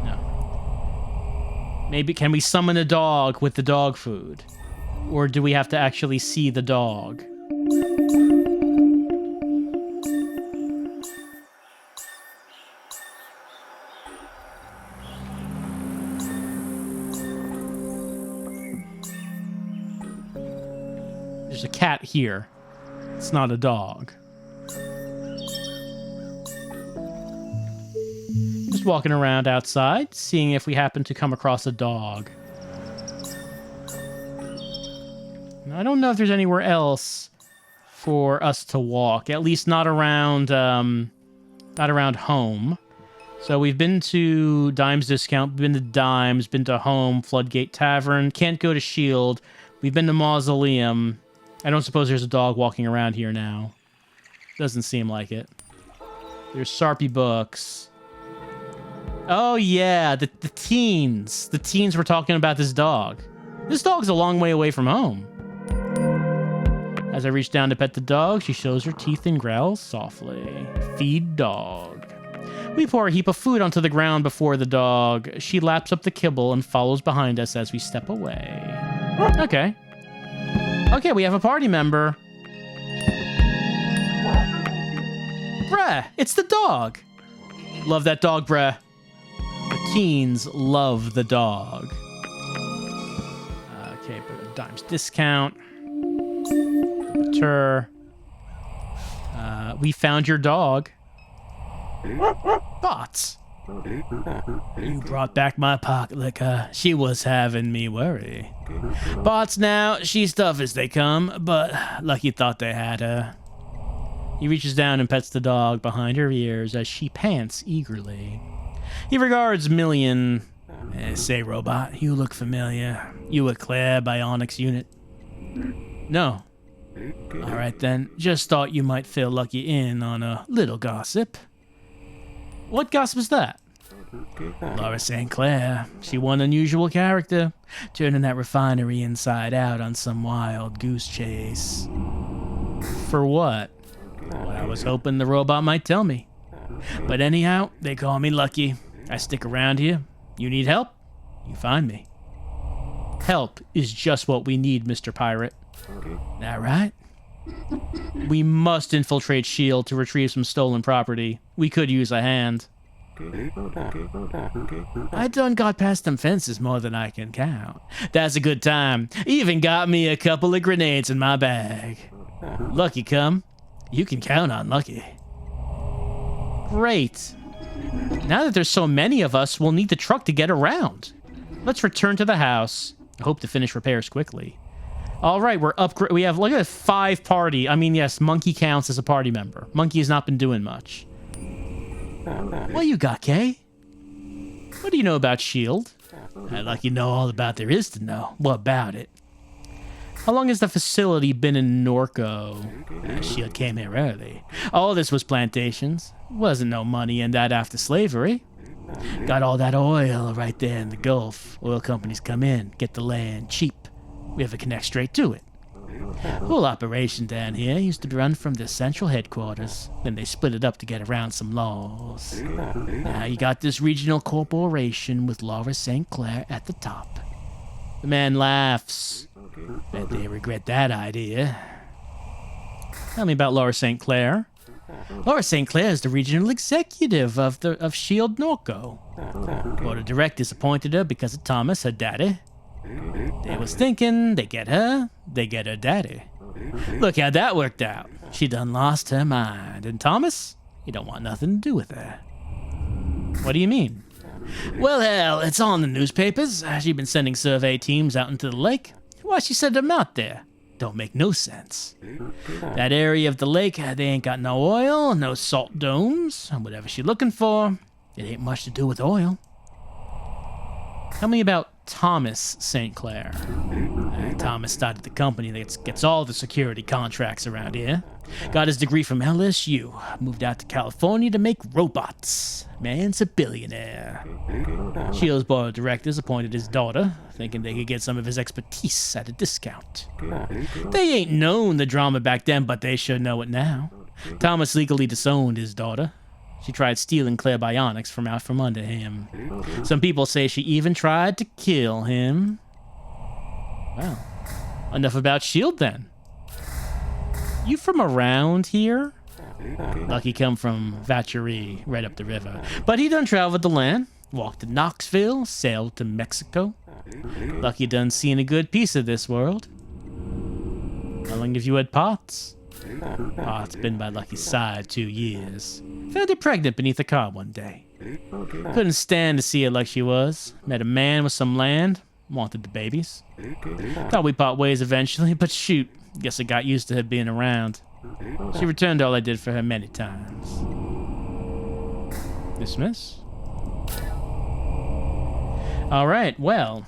No. Maybe can we summon a dog with the dog food? Or do we have to actually see the dog? There's a cat here. It's not a dog. Just walking around outside, seeing if we happen to come across a dog. I don't know if there's anywhere else for us to walk. At least not around home. So we've been to Dimes Discount, been to Dimes, been to Home, Floodgate Tavern. Can't go to Shield. We've been to Mausoleum. I don't suppose there's a dog walking around here now. Doesn't seem like it. There's Sarpy Books. Oh, yeah, the teens. The teens were talking about this dog. This dog's a long way away from home. As I reach down to pet the dog, she shows her teeth and growls softly. Feed dog. We pour a heap of food onto the ground before the dog. She laps up the kibble and follows behind us as we step away. Okay. Okay, we have a party member. Bruh, it's the dog. Love that dog, bruh. The teens love the dog. Okay, but Dimes Discount. We found your dog. Bots. You brought back my pocket liquor. She was having me worry. Bots now, she's tough as they come, but Lucky thought they had her. He reaches down and pets the dog behind her ears as she pants eagerly. He regards Million. Say, Robot, you look familiar. You a Claire Bionics unit? No. Alright then, just thought you might fill Lucky in on a little gossip. What gossip is that? Laura St. Clair. She one unusual character, turning that refinery inside out on some wild goose chase. For what? Well, I was hoping the robot might tell me. But anyhow, they call me Lucky. I stick around here. You need help? You find me. Help is just what we need, Mr. Pirate. That right? We must infiltrate S.H.I.E.L.D. to retrieve some stolen property. We could use a hand. I done got past them fences more than I can count. That's a good time. Even got me a couple of grenades in my bag. Lucky come. You can count on Lucky. Great. Now that there's so many of us, we'll need the truck to get around. Let's return to the house. I hope to finish repairs quickly. All right, we have, look at 5 party. I mean, yes, Monkey counts as a party member. Monkey has not been doing much. What you got, Kay? What do you know about S.H.I.E.L.D.? I'd like you know all about there is to know. What about it? How long has the facility been in NORCO? S.H.I.E.L.D. came here early. All this was plantations. Wasn't no money in that after slavery. Got all that oil right there in the Gulf. Oil companies come in, get the land cheap. We have to connect straight to it. Whole operation down here used to be run from the central headquarters. Then they split it up to get around some laws. Now you got this regional corporation with Laura St. Clair at the top. The man laughs. Bet they regret that idea. Tell me about Laura St. Clair. Laura St. Clair is the regional executive of S.H.I.E.L.D. NORCO. Board of directors appointed her because of Thomas, her daddy. They was thinking, they get her daddy. Look how that worked out. She done lost her mind. And Thomas, he don't want nothing to do with her. What do you mean? Well, hell, it's all in the newspapers. She been sending survey teams out into the lake. Why she sent them out there? Don't make no sense. That area of the lake, they ain't got no oil, no salt domes. Whatever she looking for, it ain't much to do with oil. Tell me about Thomas St. Clair. Thomas started the company that gets all the security contracts around here. Got his degree from LSU. Moved out to California to make robots. Man's a billionaire. S.H.I.E.L.D.'s board of directors appointed his daughter, thinking they could get some of his expertise at a discount. They ain't known the drama back then, but they sure know it now. Thomas legally disowned his daughter. She tried stealing clairbionics from out from under him. Some people say she even tried to kill him. Well, enough about S.H.I.E.L.D. then. You from around here? Lucky come from Vacherie, right up the river. But he done traveled the land, walked to Knoxville, sailed to Mexico. Lucky done seen a good piece of this world. How long have you had Potts? Potts been by Lucky's side 2 years. Found her pregnant beneath a car one day. Couldn't stand to see her like she was. Met a man with some land, wanted the babies. Thought we part ways eventually, but shoot, guess I got used to her being around. She returned all I did for her many times. Dismiss? Alright, well.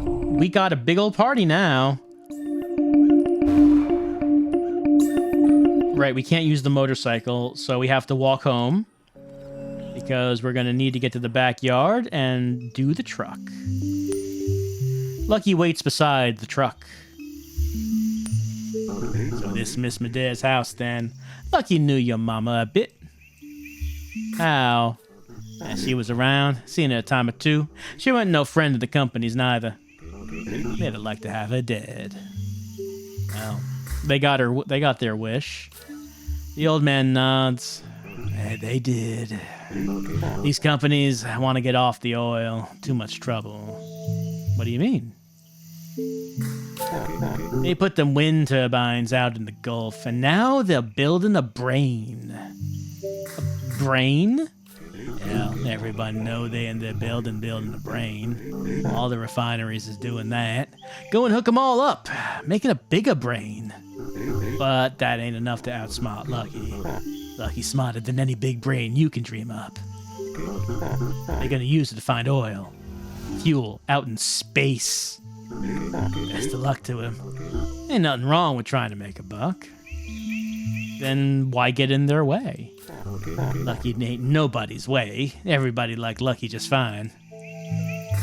We got a big old party now. Right, we can't use the motorcycle, so we have to walk home. Because we're gonna need to get to the backyard and do the truck. Lucky waits beside the truck. So this Miss Medea's house then. Lucky knew your mama a bit. How? And she was around, seen her a time or two. She wasn't no friend of the company's neither. They'd have liked to have her dead. Well, they got their wish. The old man nods. They did. These companies want to get off the oil. Too much trouble. What do you mean? They put them wind turbines out in the Gulf, and now they're building a brain. A brain? Well, everybody know they in there building a brain. All the refineries is doing that. Go and hook them all up, making a bigger brain. But that ain't enough to outsmart Lucky. Lucky's smarter than any big brain you can dream up. They're gonna use it to find oil. Fuel out in space. Best of luck to him. Ain't nothing wrong with trying to make a buck. Then why get in their way? Lucky ain't nobody's way. Everybody liked Lucky just fine.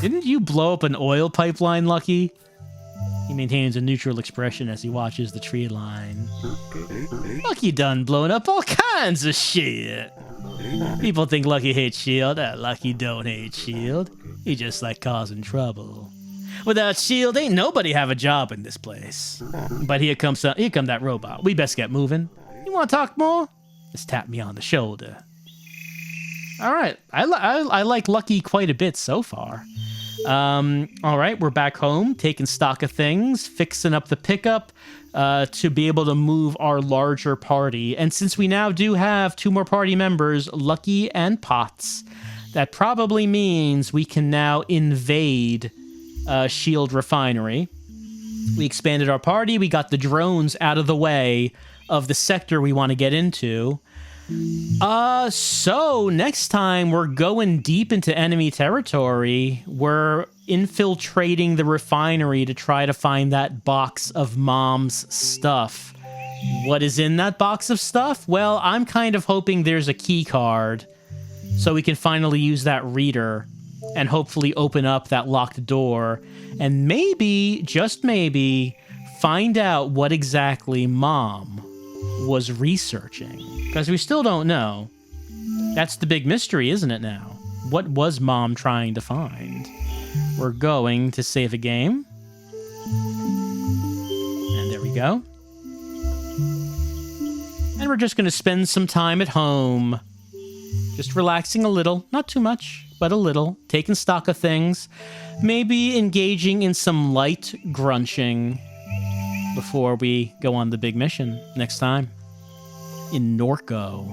Didn't you blow up an oil pipeline, Lucky? He maintains a neutral expression as he watches the tree line. Lucky done blowing up all kinds of shit. People think Lucky hates S.H.I.E.L.D. Lucky don't hate S.H.I.E.L.D. He just like causing trouble. Without S.H.I.E.L.D., ain't nobody have a job in this place. But here comes that robot. We best get moving. You want to talk more? Just tap me on the shoulder. All right. I like Lucky quite a bit so far. All right, we're back home, taking stock of things, fixing up the pickup to be able to move our larger party. And since we now do have 2 more party members, Lucky and Potts, that probably means we can now invade S.H.I.E.L.D. Refinery. We expanded our party. We got the drones out of the way of the sector we want to get into. So next time we're going deep into enemy territory. We're infiltrating the refinery to try to find that box of Mom's stuff. What is in that box of stuff? Well, I'm kind of hoping there's a key card so we can finally use that reader and hopefully open up that locked door and maybe, just maybe, find out what exactly Mom was researching. Because we still don't know. That's the big mystery, isn't it now? What was Mom trying to find? We're going to save a game. And there we go. And we're just going to spend some time at home. Just relaxing a little. Not too much, but a little. Taking stock of things. Maybe engaging in some light grunching before we go on the big mission next time in NORCO.